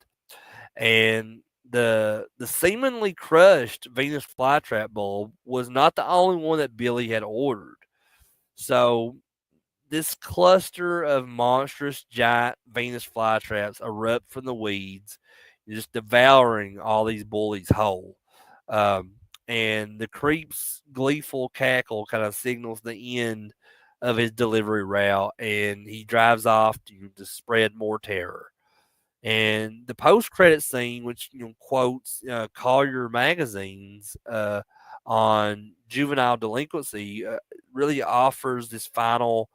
and the seemingly crushed Venus flytrap bulb was not the only one that Billy had ordered. So this cluster of monstrous giant Venus flytraps erupt from the weeds, just devouring all these bullies whole. Um, and the creep's gleeful cackle kind of signals the end of his delivery route, and he drives off to spread more terror. And the post-credit scene, which quotes Collier magazines on juvenile delinquency, really offers this final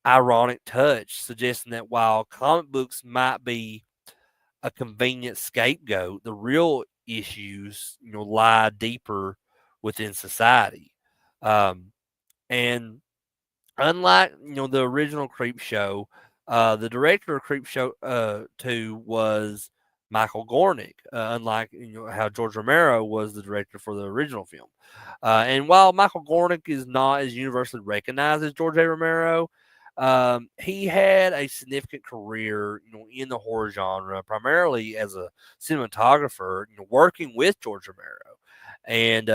ironic touch, suggesting that while comic books might be a convenient scapegoat, the real issues, lie deeper within society. Um, and unlike the original Creepshow, the director of Creepshow 2 was Michael Gornick. Unlike how George Romero was the director for the original film, and while Michael Gornick is not as universally recognized as George A. Romero, he had a significant career, in the horror genre, primarily as a cinematographer, working with George Romero. And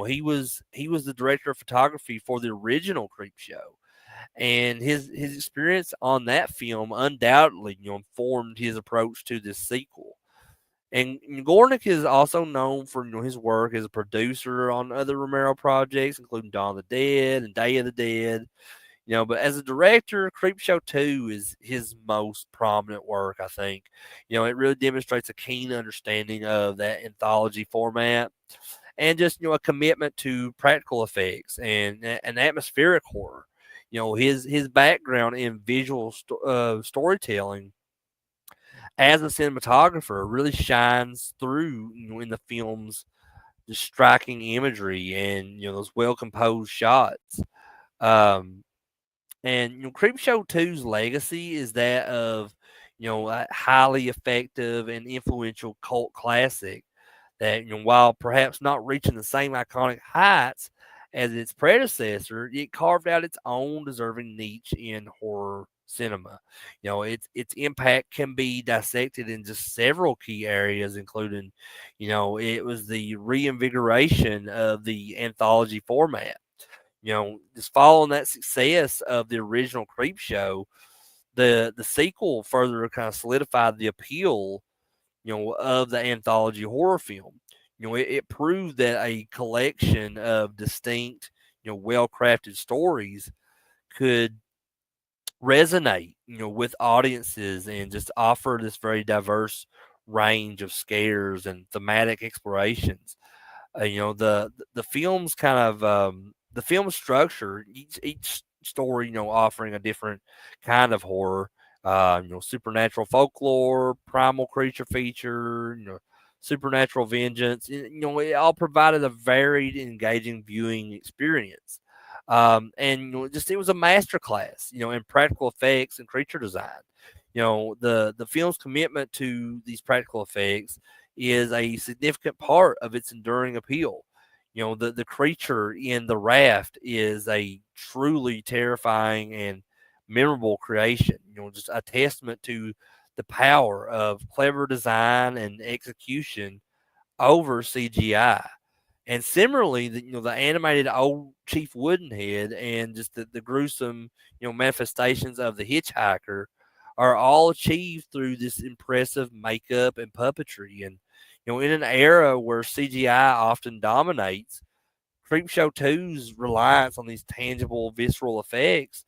he was the director of photography for the original Creepshow, and his experience on that film undoubtedly informed his approach to this sequel. And Gornick is also known for his work as a producer on other Romero projects, including Dawn of the Dead and Day of the Dead. But as a director, Creepshow 2 is his most prominent work, I think. It really demonstrates a keen understanding of that anthology format, and just a commitment to practical effects and an atmospheric horror. His background in visual storytelling as a cinematographer really shines through, in the film's just striking imagery and those well composed shots. Um, and Creepshow 2's legacy is that of a highly effective and influential cult classic that, while perhaps not reaching the same iconic heights as its predecessor, it carved out its own deserving niche in horror cinema. Its impact can be dissected in just several key areas, including, it was the reinvigoration of the anthology format. Just following that success of the original Creepshow, the sequel further kind of solidified the appeal, of the anthology horror film. It proved that a collection of distinct, well crafted stories could resonate, with audiences and just offer this very diverse range of scares and thematic explorations. The film's kind of the film structure, each story, offering a different kind of horror. Supernatural folklore, primal creature feature, supernatural vengeance. It all provided a varied and engaging viewing experience. And just it was a masterclass, in practical effects and creature design. The film's commitment to these practical effects is a significant part of its enduring appeal. The creature in the raft is a truly terrifying and memorable creation. Just a testament to the power of clever design and execution over CGI. And similarly, the animated old Chief Woodenhead and just the gruesome, manifestations of the hitchhiker are all achieved through this impressive makeup and puppetry. And, in an era where CGI often dominates, Creepshow 2's reliance on these tangible, visceral effects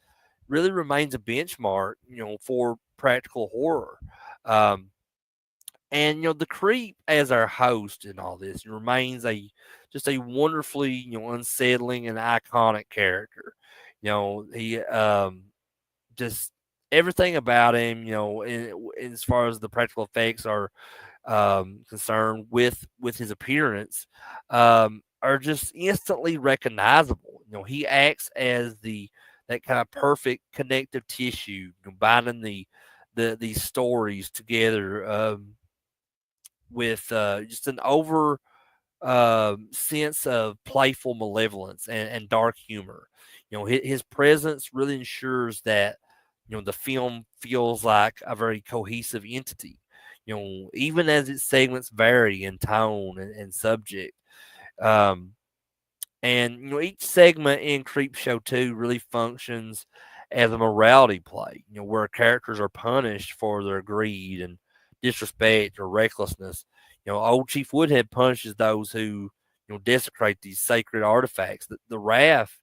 really remains a benchmark, for practical horror. Um, and the creep as our host in all this remains a just a wonderfully unsettling and iconic character. He just everything about him, as far as the practical effects are concerned with his appearance, are just instantly recognizable. He acts as the that kind of perfect connective tissue, combining these stories together. With just an over sense of playful malevolence and dark humor. His presence really ensures that the film feels like a very cohesive entity. Even as its segments vary in tone and subject. Um, and each segment in Creepshow 2 really functions as a morality play, where characters are punished for their greed and disrespect or recklessness. Old Chief Woodhead punishes those who, desecrate these sacred artifacts. The raft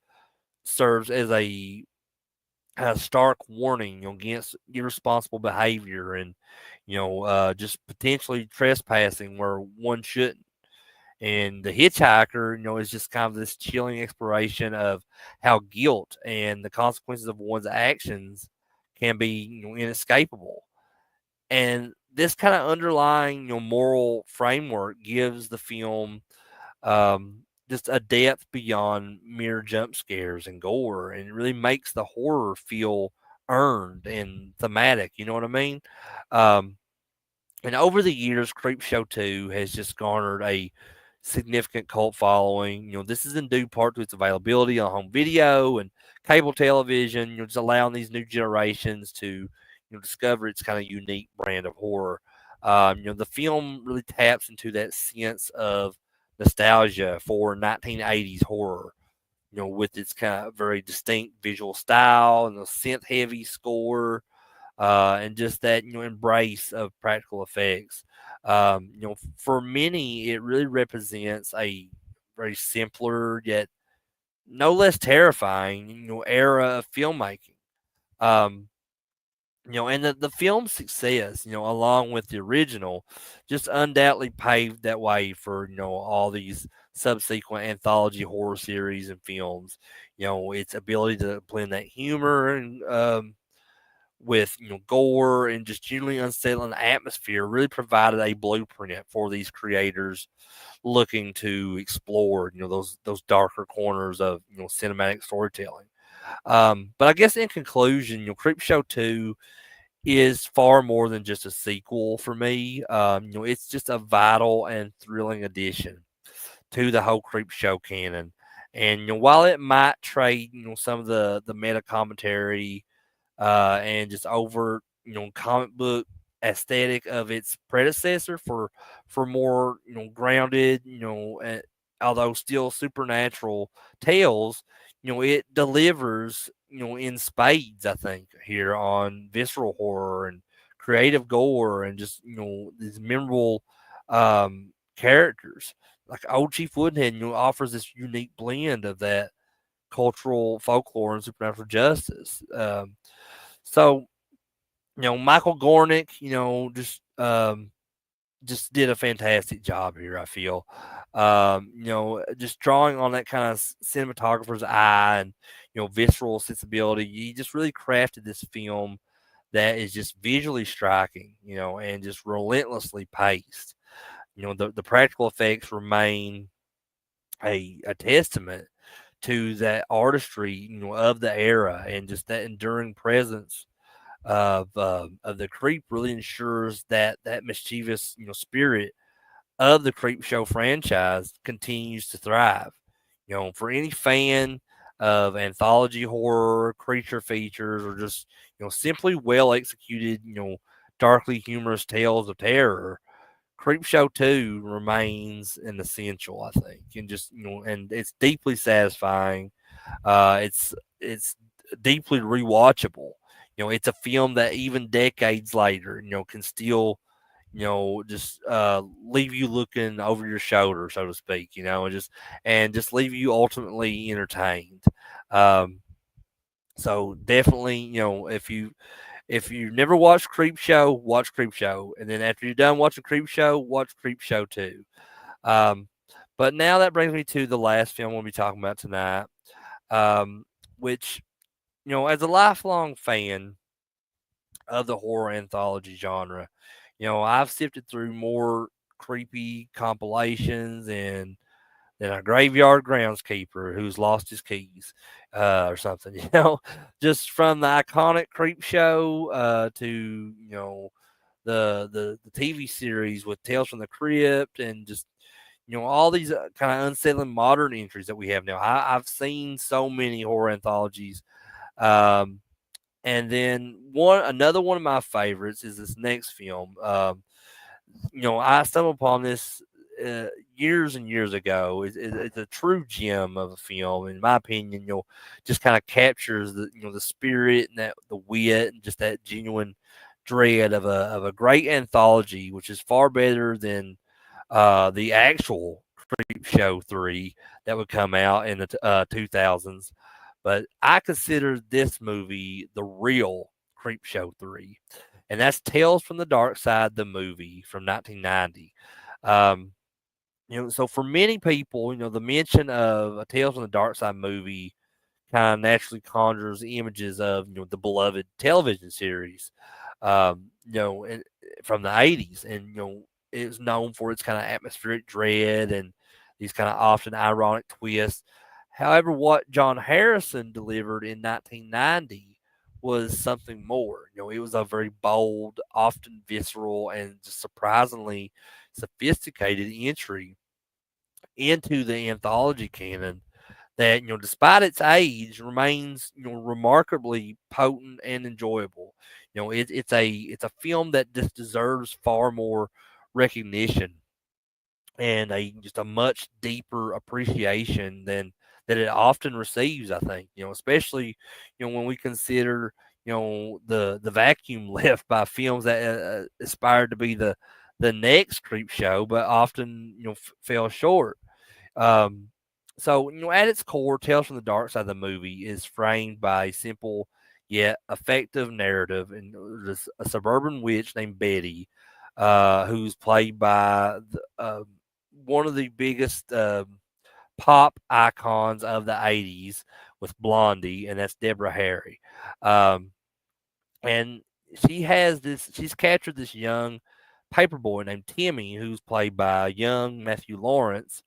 serves as a stark warning, against irresponsible behavior and, just potentially trespassing where one shouldn't. And The Hitchhiker, is just kind of this chilling exploration of how guilt and the consequences of one's actions can be, inescapable. And this kind of underlying, moral framework gives the film um, just a depth beyond mere jump scares and gore, and it really makes the horror feel earned and thematic. You know what I mean? Um, and over the years, Creepshow 2 has just garnered a significant cult following. This is in due part to its availability on home video and cable television, just allowing these new generations to, discover its kind of unique brand of horror. The film really taps into that sense of nostalgia for 1980s horror, with its kind of very distinct visual style and the synth heavy score, and just that, embrace of practical effects. For many, it really represents a very simpler yet no less terrifying, era of filmmaking. Um, and the film's success, along with the original, just undoubtedly paved that way for, all these subsequent anthology horror series and films. Its ability to blend that humor and with, gore and just generally unsettling atmosphere really provided a blueprint for these creators looking to explore, those darker corners of, cinematic storytelling. But I guess in conclusion, Creepshow 2 is far more than just a sequel for me. It's just a vital and thrilling addition to the whole Creepshow canon. And, while it might trade, some of the meta commentary and just over, comic book aesthetic of its predecessor for more, grounded, although still supernatural tales, it delivers, in spades, I think, here on visceral horror and creative gore and just, these memorable characters. Like Old Chief Woodenhead, offers this unique blend of that cultural folklore and supernatural justice. So, Michael Gornick, just did a fantastic job here, I feel. Just drawing on that kind of cinematographer's eye and, visceral sensibility. He just really crafted this film that is just visually striking, and just relentlessly paced. The practical effects remain a testament to that artistry, of the era and just that enduring presence of the creep really ensures that that mischievous, spirit of the Creep Show franchise continues to thrive. For any fan of anthology horror, creature features, or just, simply well executed, darkly humorous tales of terror, Creepshow 2 remains an essential, I think, and just, and it's deeply satisfying. It's deeply rewatchable. It's a film that even decades later, can still, just leave you looking over your shoulder, so to speak. And just leave you ultimately entertained. Um, so definitely, if you never watched Creepshow, watch Creepshow, and then after you're done watching Creepshow, watch Creepshow 2. Um, but now that brings me to the last film we'll be talking about tonight, um, which, as a lifelong fan of the horror anthology genre, I've sifted through more creepy compilations and than a graveyard groundskeeper who's lost his keys, or something. Just from the iconic Creep Show to, the TV series with Tales from the Crypt and just, all these kind of unsettling modern entries that we have now. I've seen so many horror anthologies. Um, and then another one of my favorites is this next film. I stumbled upon this years and years ago. It's a true gem of a film, in my opinion. Just kind of captures the, the spirit and that the wit and just that genuine dread of a great anthology, which is far better than the actual Creep Show 3 that would come out in the 2000s. But I consider this movie the real Creep Show 3, and that's Tales from the Dark Side, the movie from 1990. Um, So for many people, the mention of a Tales from the Dark Side movie kind of naturally conjures images of the beloved television series, from the '80s, and it was known for its kind of atmospheric dread and these kind of often ironic twists. However, what John Harrison delivered in 1990 was something more. It was a very bold, often visceral, and just surprisingly sophisticated entry into the anthology canon that despite its age remains remarkably potent and enjoyable. It's a film that just deserves far more recognition and just a much deeper appreciation than that it often receives. I think especially when we consider the vacuum left by films that aspired to be the next creep show, but often fell short. um, so, at its core, Tales from the Dark Side of the movie is framed by a simple yet effective narrative, and there's a suburban witch named Betty, who's played by one of the biggest pop icons of the '80s with Blondie, and that's Deborah Harry. Um, and she's captured this young paperboy named Timmy, who's played by young Matthew Lawrence.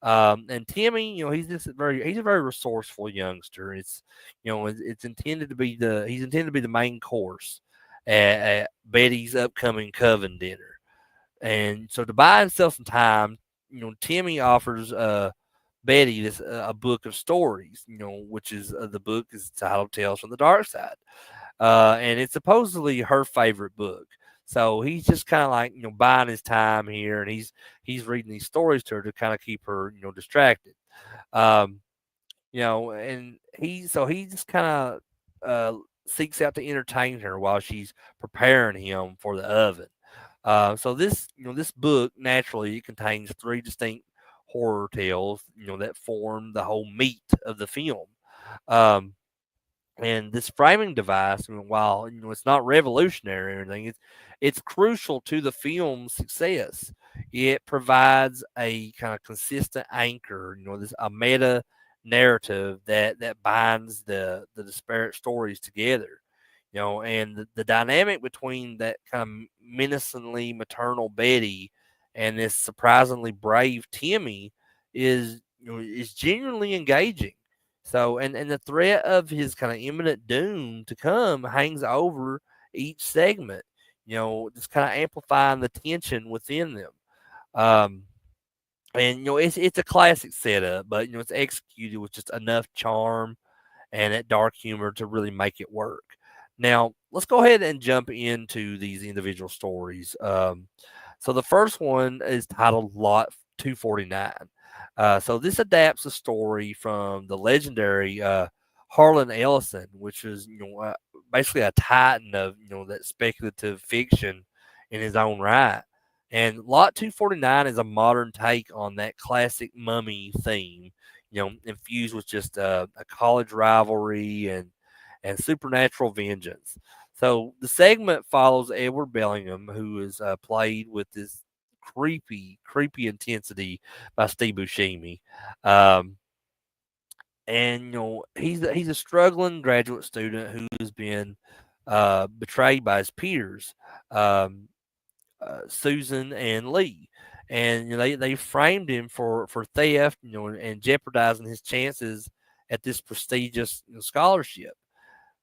And Timmy, he's a very resourceful youngster. It's intended to be he's intended to be the main course at Betty's upcoming coven dinner. And so to buy himself some time, Timmy offers Betty this a book of stories, which is the book is titled Tales from the Dark Side, and it's supposedly her favorite book. So he's just kind of like buying his time here, and he's reading these stories to her to kind of keep her distracted. Um, and he just kind of seeks out to entertain her while she's preparing him for the oven. So this book naturally it contains three distinct horror tales, that form the whole meat of the film. Um, and this framing device, while it's not revolutionary or anything, it's crucial to the film's success. It provides a kind of consistent anchor, this a meta narrative that binds the disparate stories together. And the dynamic between that kind of menacingly maternal Betty and this surprisingly brave Timmy is genuinely engaging. So, and the threat of his kind of imminent doom to come hangs over each segment, just kind of amplifying the tension within them. Um, and it's a classic setup, but it's executed with just enough charm and that dark humor to really make it work. Now, let's go ahead and jump into these individual stories. So the first one is titled Lot 249. So this adapts a story from the legendary Harlan Ellison, which is basically a titan of that speculative fiction in his own right. And Lot 249 is a modern take on that classic mummy theme, infused with just a college rivalry and supernatural vengeance. So the segment follows Edward Bellingham, who is played with this creepy intensity by Steve Buscemi. Um, and he's a struggling graduate student who's been betrayed by his peers, um, Susan and Lee. And they framed him for theft, and jeopardizing his chances at this prestigious scholarship.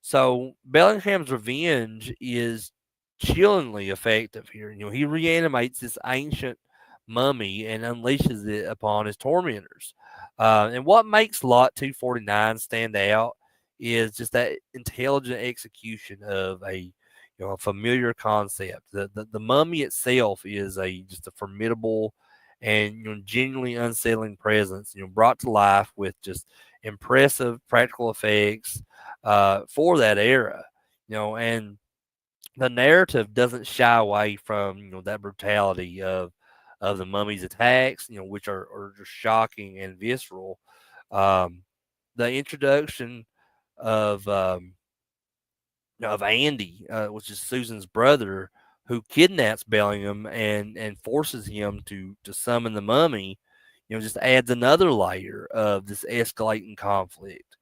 So Bellingham's revenge is chillingly effective here. He reanimates this ancient mummy and unleashes it upon his tormentors. And what makes Lot 249 stand out is just that intelligent execution of a familiar concept. The mummy itself is a just a formidable and genuinely unsettling presence. Brought to life with just impressive practical effects for that era. And the narrative doesn't shy away from that brutality of the mummy's attacks, which are just shocking and visceral. Um, the introduction of Andy, which is Susan's brother, who kidnaps Bellingham and forces him to summon the mummy, just adds another layer of this escalating conflict.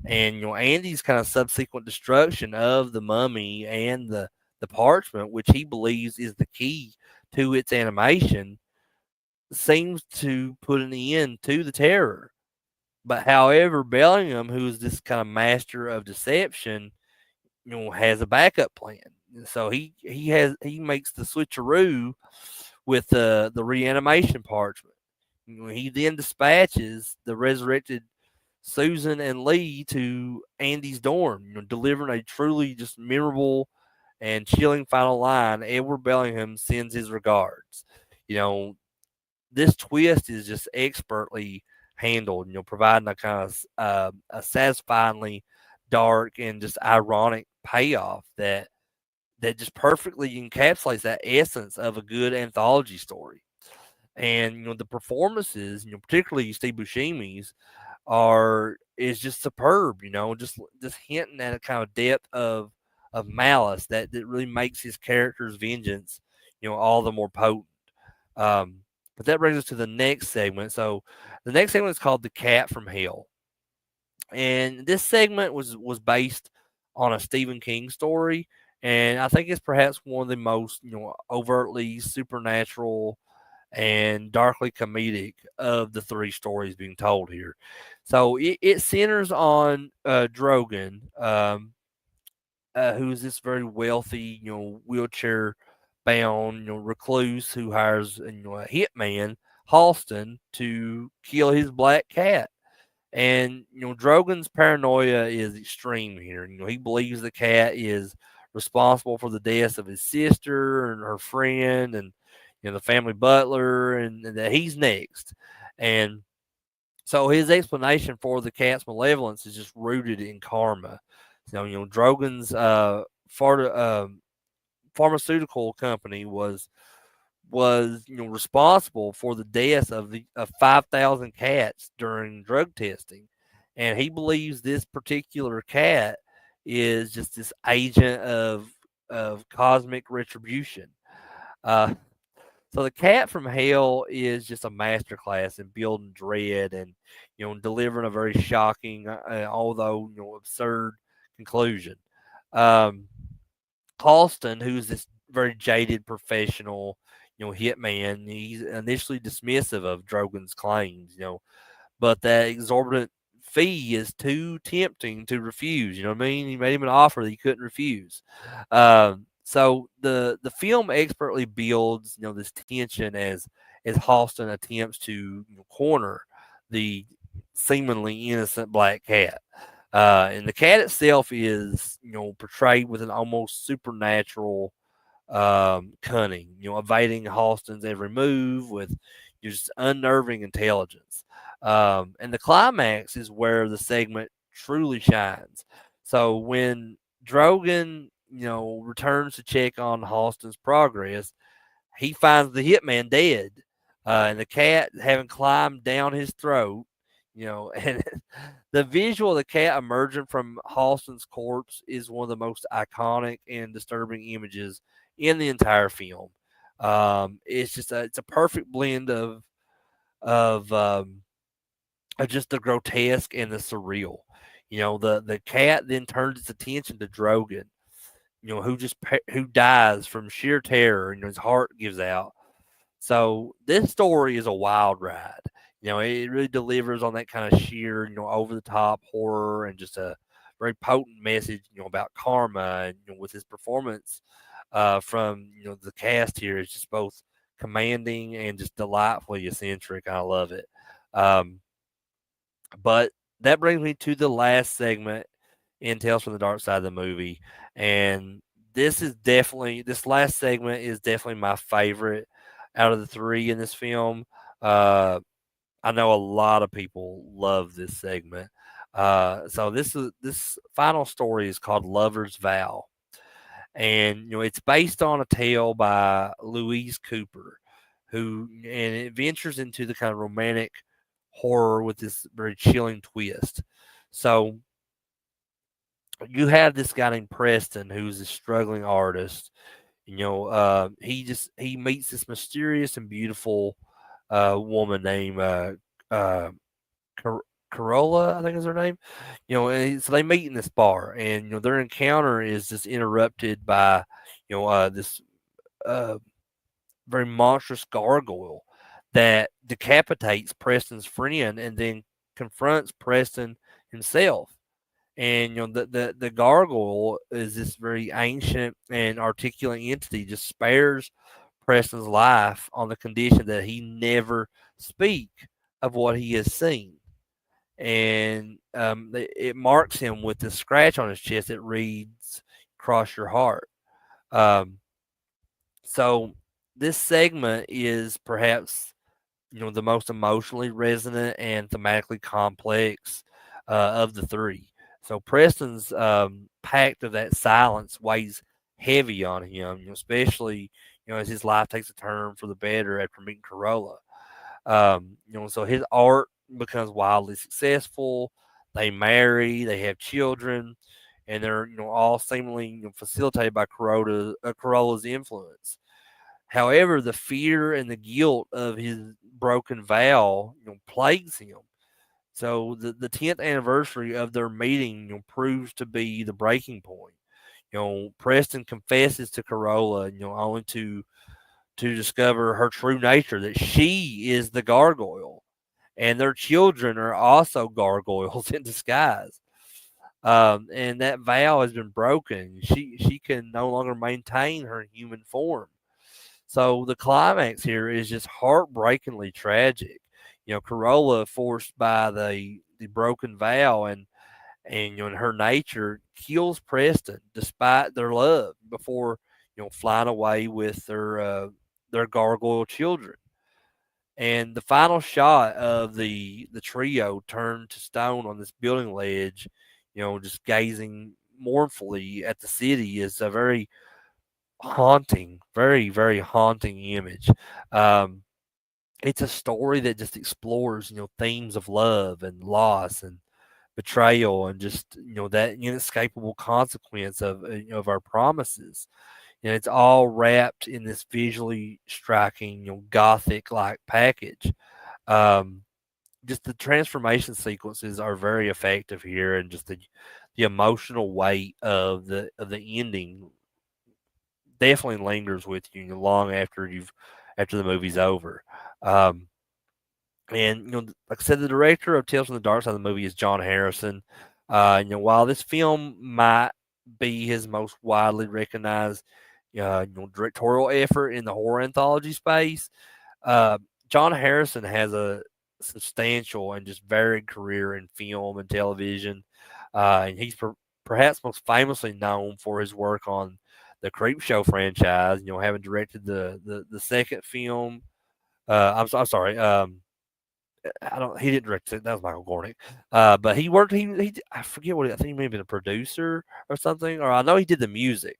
And Andy's kind of subsequent destruction of the mummy and the parchment, which he believes is the key to its animation, seems to put an end to the terror. But however, Bellingham, who is this kind of master of deception, has a backup plan. So he makes the switcheroo with the reanimation parchment. He then dispatches the resurrected Susan and Lee to Andy's dorm, delivering a truly just memorable and chilling final line. Edward Bellingham sends his regards. You know, this twist is just expertly handled, providing a kind of a satisfyingly dark and just ironic payoff that just perfectly encapsulates that essence of a good anthology story. And the performances, particularly Steve Buscemi's, are is just superb. Just hinting at a kind of depth of malice that really makes his character's vengeance, all the more potent. But that brings us to the next segment. So the next segment is called "The Cat from Hell," and this segment was based on a Stephen King story, and I think it's perhaps one of the most overtly supernatural and darkly comedic of the three stories being told here. So it centers on Drogon, who is this very wealthy, wheelchair bound, recluse who hires a hitman, Halston, to kill his black cat. And Drogon's paranoia is extreme here. He believes the cat is responsible for the deaths of his sister and her friend, and the family butler, and that he's next. And so his explanation for the cat's malevolence is just rooted in karma. So, Drogon's pharmaceutical company was responsible for the deaths of 5,000 cats during drug testing, and he believes this particular cat is just this agent of cosmic retribution. Uh, so the cat from hell is just a masterclass in building dread and delivering a very shocking, although absurd conclusion. Um, Halston, who's this very jaded professional, hitman, he's initially dismissive of Drogon's claims, but that exorbitant fee is too tempting to refuse. You know what I mean? He made him an offer that he couldn't refuse. So the film expertly builds this tension as Halston attempts to corner the seemingly innocent black cat. And the cat itself is portrayed with an almost supernatural cunning, evading Halston's every move with just unnerving intelligence. And the climax is where the segment truly shines. So when Drogon, returns to check on Halston's progress, he finds the hitman dead, and the cat having climbed down his throat. And the visual of the cat emerging from Halston's corpse is one of the most iconic and disturbing images in the entire film. It's a perfect blend of just the grotesque and the surreal. The cat then turns its attention to Drogon, who dies from sheer terror, and his heart gives out. So this story is a wild ride. It really delivers on that kind of sheer, over the top horror and just a very potent message, about karma. And with his performance from the cast here is just both commanding and just delightfully eccentric. I love it. But that brings me to the last segment in Tales from the Dark Side of the movie, and this last segment is definitely my favorite out of the three in this film. I know a lot of people love this segment. So this final story is called Lover's Vow, and it's based on a tale by Louise Cooper, and it ventures into the kind of romantic horror with this very chilling twist. So you have this guy named Preston who's a struggling artist, He meets this mysterious and beautiful woman named uh, Cor- Corolla, I think is her name. So they meet in this bar, and their encounter is just interrupted by this uh, very monstrous gargoyle that decapitates Preston's friend and then confronts Preston himself. And the gargoyle is this very ancient and articulate entity, just spares Preston's life on the condition that he never speak of what he has seen. And it marks him with this scratch on his chest that reads "Cross your heart." Um, so this segment is perhaps the most emotionally resonant and thematically complex of the three. So Preston's pact of that silence weighs heavy on him, especially as his life takes a turn for the better after meeting Corolla. So his art becomes wildly successful. They marry, they have children, and they're all seemingly facilitated by Corolla's influence. However, the fear and the guilt of his broken vow, plagues him. So the 10th anniversary of their meeting, proves to be the breaking point. Preston confesses to Corolla, only to discover her true nature, that she is the gargoyle, and their children are also gargoyles in disguise. And that vow has been broken. She can no longer maintain her human form. So the climax here is just heartbreakingly tragic. Corolla, forced by the broken vow and in her nature, kills Preston despite their love before flying away with their gargoyle children. And the final shot of the trio turned to stone on this building ledge, just gazing mournfully at the city, is a very haunting, very, very haunting image. Um, it's a story that just explores, themes of love and loss and betrayal and just, that inescapable consequence of our promises. And it's all wrapped in this visually striking, gothic like package. Um, just the transformation sequences are very effective here, and just the emotional weight of the ending definitely lingers with you long after the movie's over. Um, and like I said, the director of Tales from the Dark Side of the movie is John Harrison. While this film might be his most widely recognized, directorial effort in the horror anthology space, uh, John Harrison has a substantial and just varied career in film and television, and he's perhaps most famously known for his work on the Creepshow franchise. Having directed the second film. I'm sorry. I don't. He didn't direct it. That was Michael Gornick. But he worked. He. I forget what. I think he may have been a producer or something. Or I know he did the music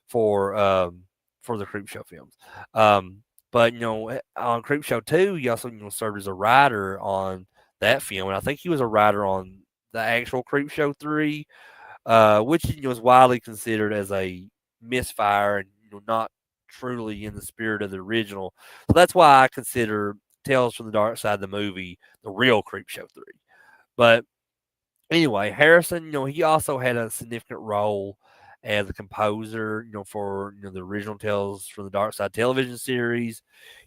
for the Creepshow films. Um, but on Creepshow 2, he also served as a writer on that film, and I think he was a writer on the actual Creepshow 3, which is widely considered as a misfire and not truly in the spirit of the original. So that's why I consider Tales from the Dark Side, the movie, the real Creepshow 3. But anyway, Harrison, he also had a significant role as a composer, for the original Tales from the Dark Side television series,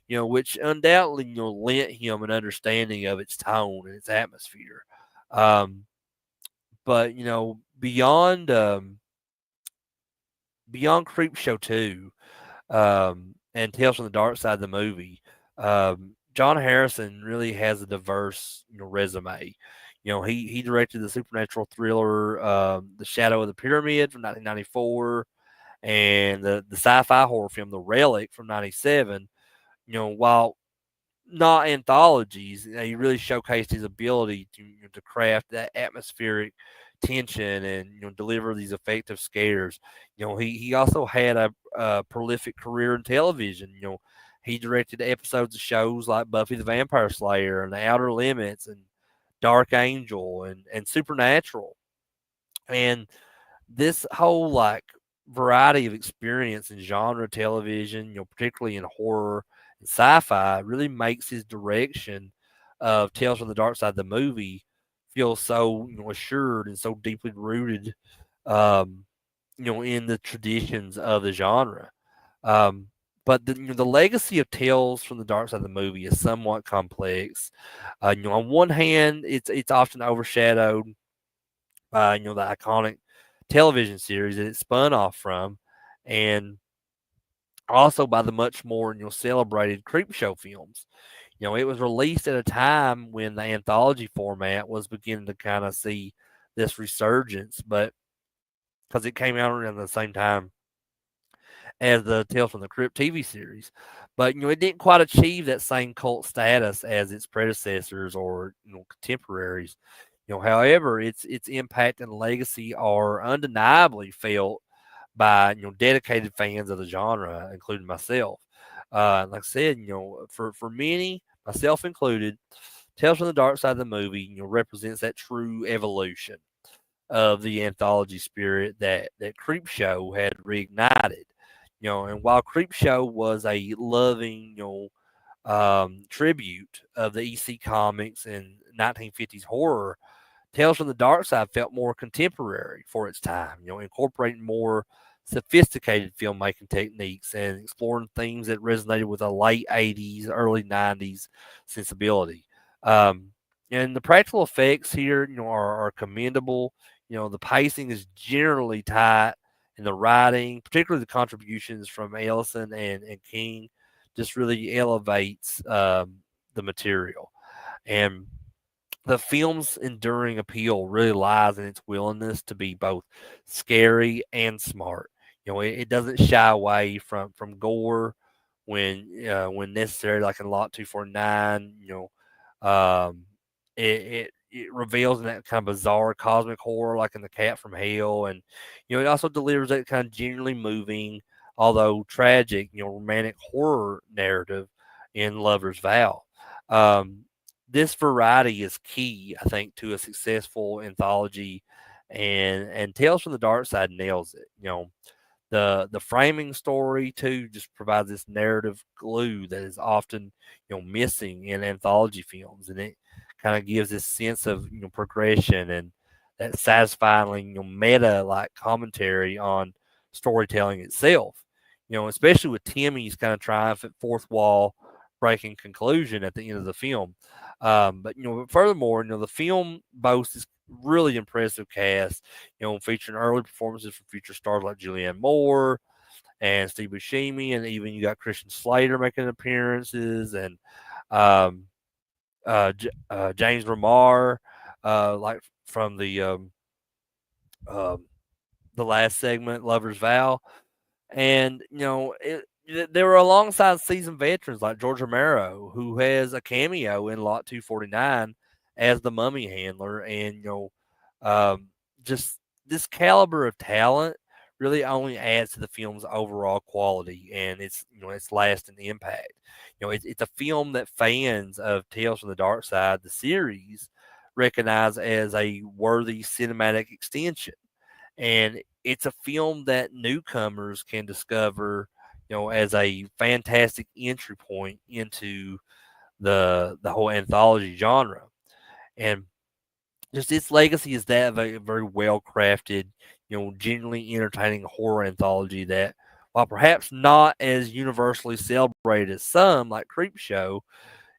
which undoubtedly lent him an understanding of its tone and its atmosphere. Um, but beyond Creepshow 2, and Tales from the Dark Side of the movie, John Harrison really has a diverse, resume. He directed the supernatural thriller, The Shadow of the Pyramid from 1994, and the sci-fi horror film The Relic from 97. While not anthologies, he really showcased his ability to craft that atmospheric tension and deliver these effective scares. He also had a prolific career in television. He directed episodes of shows like Buffy the Vampire Slayer and The Outer Limits and Dark Angel and Supernatural. And this whole like variety of experience in genre television, particularly in horror and sci-fi, really makes his direction of Tales from the Dark Side, the movie, feel so assured and so deeply rooted, um, in the traditions of the genre. Um, but the legacy of Tales from the Dark Side of the movie is somewhat complex. On one hand, it's often overshadowed by the iconic television series that it spun off from, and also by the much more celebrated Creepshow films. It was released at a time when the anthology format was beginning to kind of see this resurgence, but because it came out around the same time as the Tales from the Crypt TV series. But it didn't quite achieve that same cult status as its predecessors or contemporaries. However, its impact and legacy are undeniably felt by dedicated fans of the genre, including myself. Like I said, for many, myself included, Tales from the Dark Side of the movie, represents that true evolution of the anthology spirit that Creepshow had reignited. And while Creepshow was a loving, tribute of the EC comics and 1950s horror, Tales from the Dark Side felt more contemporary for its time, incorporating more sophisticated filmmaking techniques and exploring themes that resonated with a late 80s, early 90s sensibility. Um, and the practical effects here, are commendable. The pacing is generally tight, and the writing, particularly the contributions from Ellison and King, just really elevates the material. And the film's enduring appeal really lies in its willingness to be both scary and smart. It doesn't shy away from gore when necessary, like in Lot 249. Um, it reveals in that kind of bizarre cosmic horror, like in The Cat from Hell, and it also delivers that kind of genuinely moving, although tragic, romantic horror narrative in Lover's Vow. Um, this variety is key, I think, to a successful anthology, and Tales from the Dark Side nails it. The framing story too just provides this narrative glue that is often missing in anthology films, and it kind of gives this sense of progression and that satisfying meta like commentary on storytelling itself. Especially with Timmy's kind of triumphant fourth wall breaking conclusion at the end of the film. But furthermore, the film boasts this really impressive cast, featuring early performances from future stars like Julianne Moore and Steve Buscemi, and even you got Christian Slater making appearances, and um, James Remar, like from um, the last segment, Lover's Vow. And they were alongside seasoned veterans like George Romero, who has a cameo in Lot 249 as the mummy handler, and um, just this caliber of talent really only adds to the film's overall quality and its lasting impact. It's a film that fans of Tales from the Dark Side, the series, recognize as a worthy cinematic extension, and it's a film that newcomers can discover, as a fantastic entry point into the whole anthology genre. And just its legacy is that of a very well crafted, genuinely entertaining horror anthology that, while perhaps not as universally celebrated as some like Creepshow,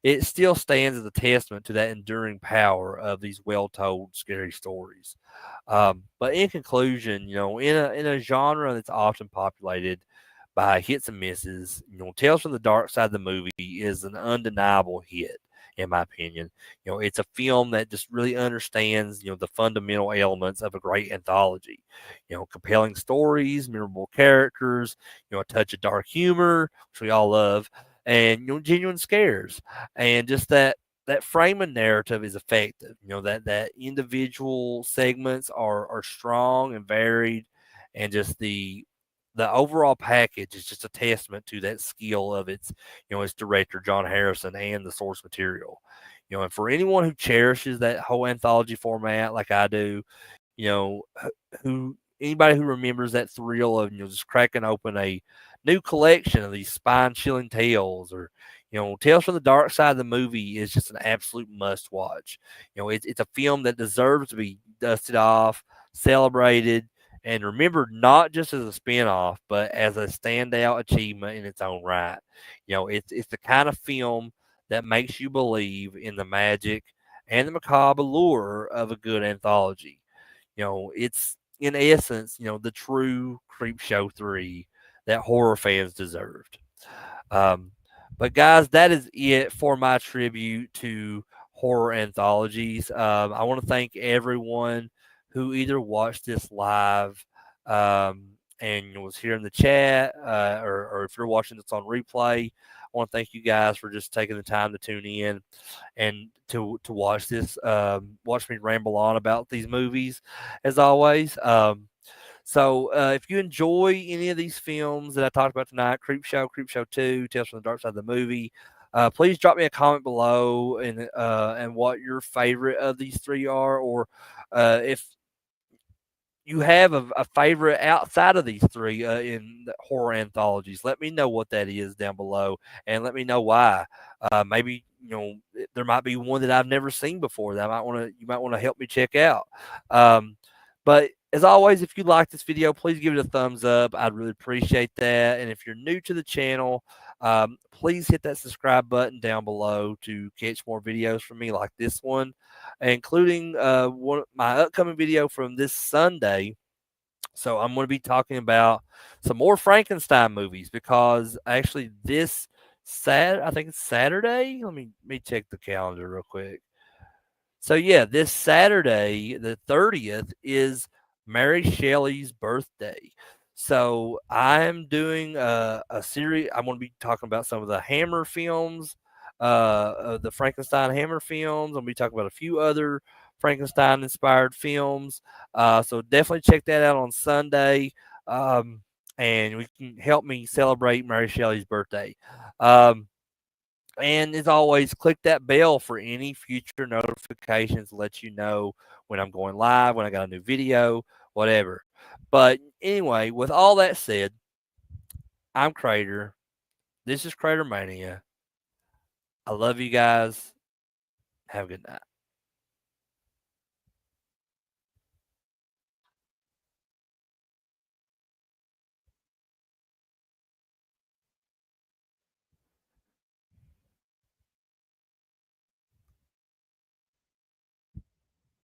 it still stands as a testament to that enduring power of these well-told scary stories. But in conclusion, in a genre that's often populated by hits and misses, Tales from the Dark Side of the movie is an undeniable hit, in my opinion. It's a film that just really understands, the fundamental elements of a great anthology. Compelling stories, memorable characters, a touch of dark humor, which we all love, and genuine scares, and just that framing narrative is effective. That individual segments are strong and varied, and just the overall package is just a testament to that skill of its director John Harrison and the source material. And for anyone who cherishes that whole anthology format like I do, who anybody who remembers that thrill of just cracking open a new collection of these spine-chilling tales, or Tales from the Dark Side of the movie is just an absolute must-watch. It's a film that deserves to be dusted off, celebrated, and remembered not just as a spin-off, but as a standout achievement in its own right. It's the kind of film that makes you believe in the magic and the macabre allure of a good anthology. It's in essence, the true Creepshow 3 that horror fans deserved. Um, but guys, that is it for my tribute to horror anthologies. I want to thank everyone who either watched this live and was here in the chat, or if you're watching this on replay. I want to thank you guys for just taking the time to tune in and to watch this, watch me ramble on about these movies, as always. So if you enjoy any of these films that I talked about tonight, Creepshow, Creepshow 2, Tales from the Dark Side of the Movie, please drop me a comment below and what your favorite of these three are, or if you have a favorite outside of these three in the horror anthologies. Let me know what that is down below, and let me know why. Maybe there might be one that I've never seen before that you might want to help me check out. But as always, if you like this video, please give it a thumbs up. I'd really appreciate that. And if you're new to the channel, please hit that subscribe button down below to catch more videos from me like this one, including my upcoming video from this Sunday. So I'm going to be talking about some more Frankenstein movies, because actually I think it's Saturday. Let me check the calendar real quick. So yeah, this Saturday, the 30th, is Mary Shelley's birthday. So I'm doing a series. I'm going to be talking about some of the Hammer films, the Frankenstein Hammer films. I'm going to be talking about a few other Frankenstein inspired films. So definitely check that out on Sunday. And we can help me celebrate Mary Shelley's birthday. And as always, click that bell for any future notifications to let you know when I'm going live, when I got a new video, whatever. But anyway, with all that said, I'm Crater. This is Crater Mania. I love you guys. Have a good night.